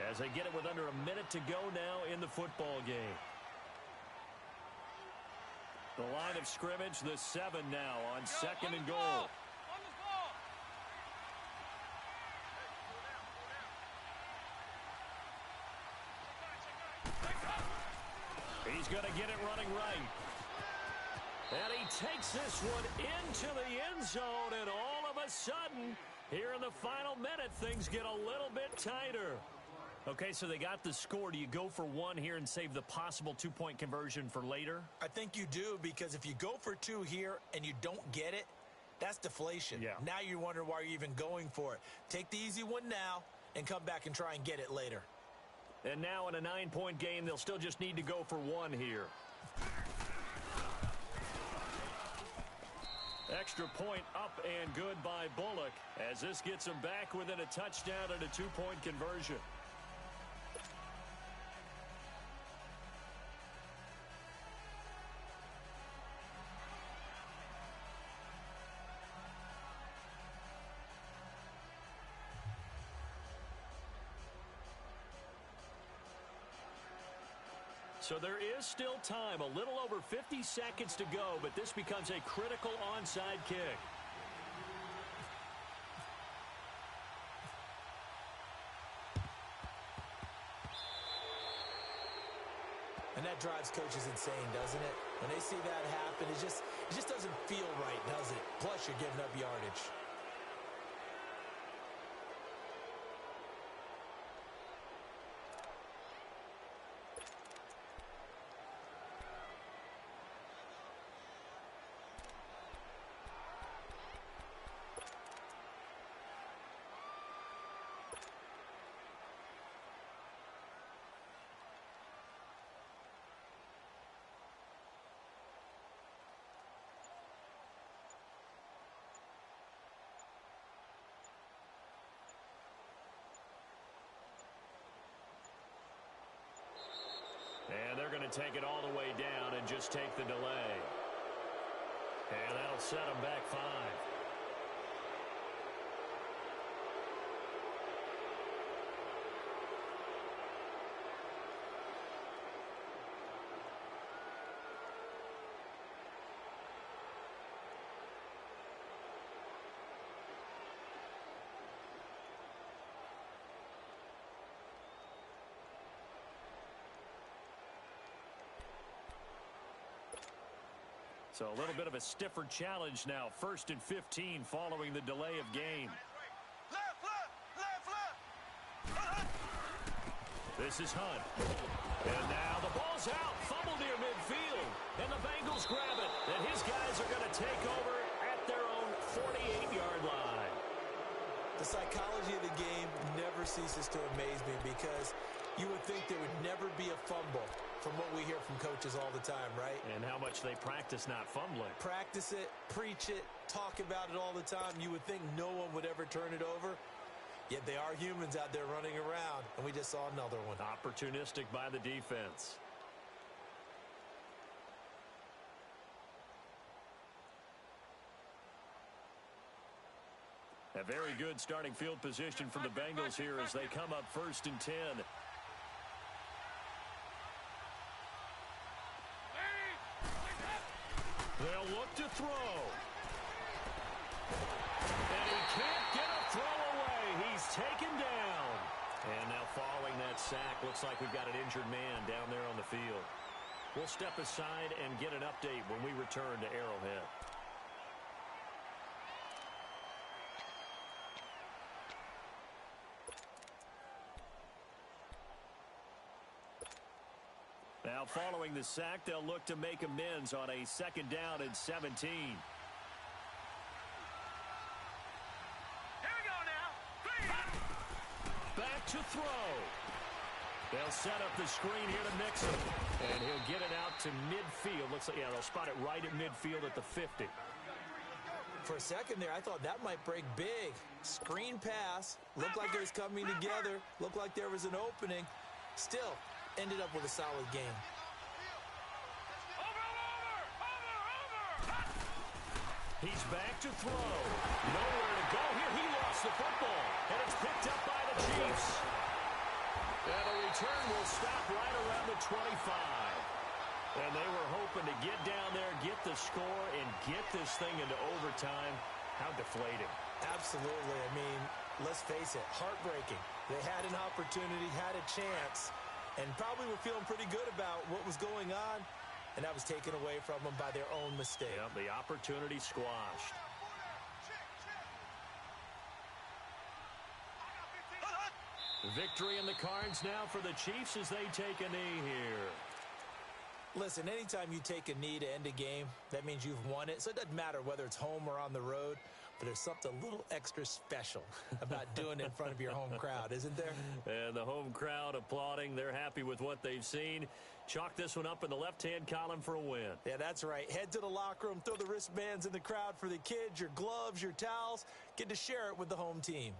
as they get it with under a minute to go now in the football game. The line of scrimmage, the 7 now on 2nd and goal. On the ball. He's going to get it running right. And he takes this one into the end zone, and all of a sudden, here in the final minute, things get a little bit tighter. Okay, so they got the score. Do you go for 1 here and save the possible 2-point conversion for later? I think you do, because if you go for 2 here and you don't get it, that's deflation. Yeah. Now you wonder why you're even going for it. Take the easy one now and come back and try and get it later. And now in a 9-point game, they'll still just need to go for 1 here. Extra point up and good by Bullock as this gets him back within a touchdown and a 2-point conversion. So there is still time, a little over 50 seconds to go, but this becomes a critical onside kick. And that drives coaches insane, doesn't it? When they see that happen, it just doesn't feel right, does it? Plus, you're giving up yardage. And they're going to take it all the way down and just take the delay. And that'll set them back 5. So a little bit of a stiffer challenge now. 1st and 15 following the delay of game. Left, left, left, left. This is Hunt. And now the ball's out. Fumble near midfield. And the Bengals grab it. And his guys are going to take over at their own 48-yard line. The psychology of the game never ceases to amaze me, because you would think there would never be a fumble from what we hear from coaches all the time, right? And how much they practice not fumbling. Practice it, preach it, talk about it all the time. You would think no one would ever turn it over. Yet they are humans out there running around, and we just saw another one. Opportunistic by the defense. A very good starting field position for the Bengals here as they come up 1st and 10. They'll look to throw. And he can't get a throw away. He's taken down. And now following that looks like we've got an injured man down there on the field. We'll step aside and get an update when we return to Arrowhead. Now, following the sack, they'll look to make amends on a 2nd down and 17. Here we go now. Back to throw. They'll set up the screen here to Mixon. And he'll get it out to midfield. Looks like, yeah, they'll spot it right at midfield at the 50. For a second there, I thought that might break big. Screen pass. Looked like it was coming together. Looked like there was an opening. Still, ended up with a solid game. He's back to throw. Nowhere to go here. He lost the football. And it's picked up by the Chiefs. And the return will stop right around the 25. And they were hoping to get down there, get the score, and get this thing into overtime. How deflating. Absolutely. I mean, let's face it, heartbreaking. They had an opportunity, had a chance, and probably were feeling pretty good about what was going on, and that was taken away from them by their own mistake. Yep, the opportunity squashed. Victory in the cards now for the Chiefs as they take a knee here. Listen, anytime you take a knee to end a game, that means you've won it. So it doesn't matter whether it's home or on the road, but there's something a little extra special about doing it in front of your home crowd, isn't there? And the home crowd applauding. They're happy with what they've seen. Chalk this one up in the left-hand column for a win. Yeah, that's right. Head to the locker room, throw the wristbands in the crowd for the kids, your gloves, your towels. Get to share it with the home team.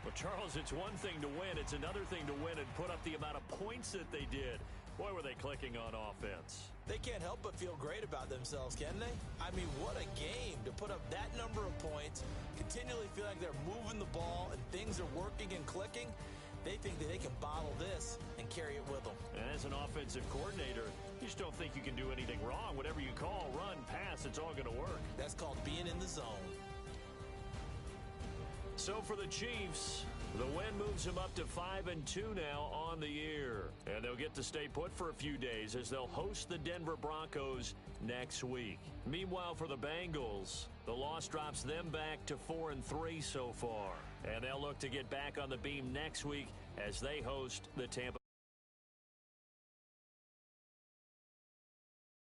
Well, Charles, it's one thing to win. It's another thing to win and put up the amount of points that they did. Boy, were they clicking on offense. They can't help but feel great about themselves, can they? I mean, what a game to put up that number of points, continually feel like they're moving the ball and things are working and clicking. They think that they can bottle this and carry it with them. And as an offensive coordinator, you just don't think you can do anything wrong. Whatever you call, run, pass, it's all going to work. That's called being in the zone. So for the Chiefs, the win moves them up to 5-2 now on the year. And they'll get to stay put for a few days as they'll host the Denver Broncos next week. Meanwhile, for the Bengals, the loss drops them back to 4-3 so far. And they'll look to get back on the beam next week as they host the Tampa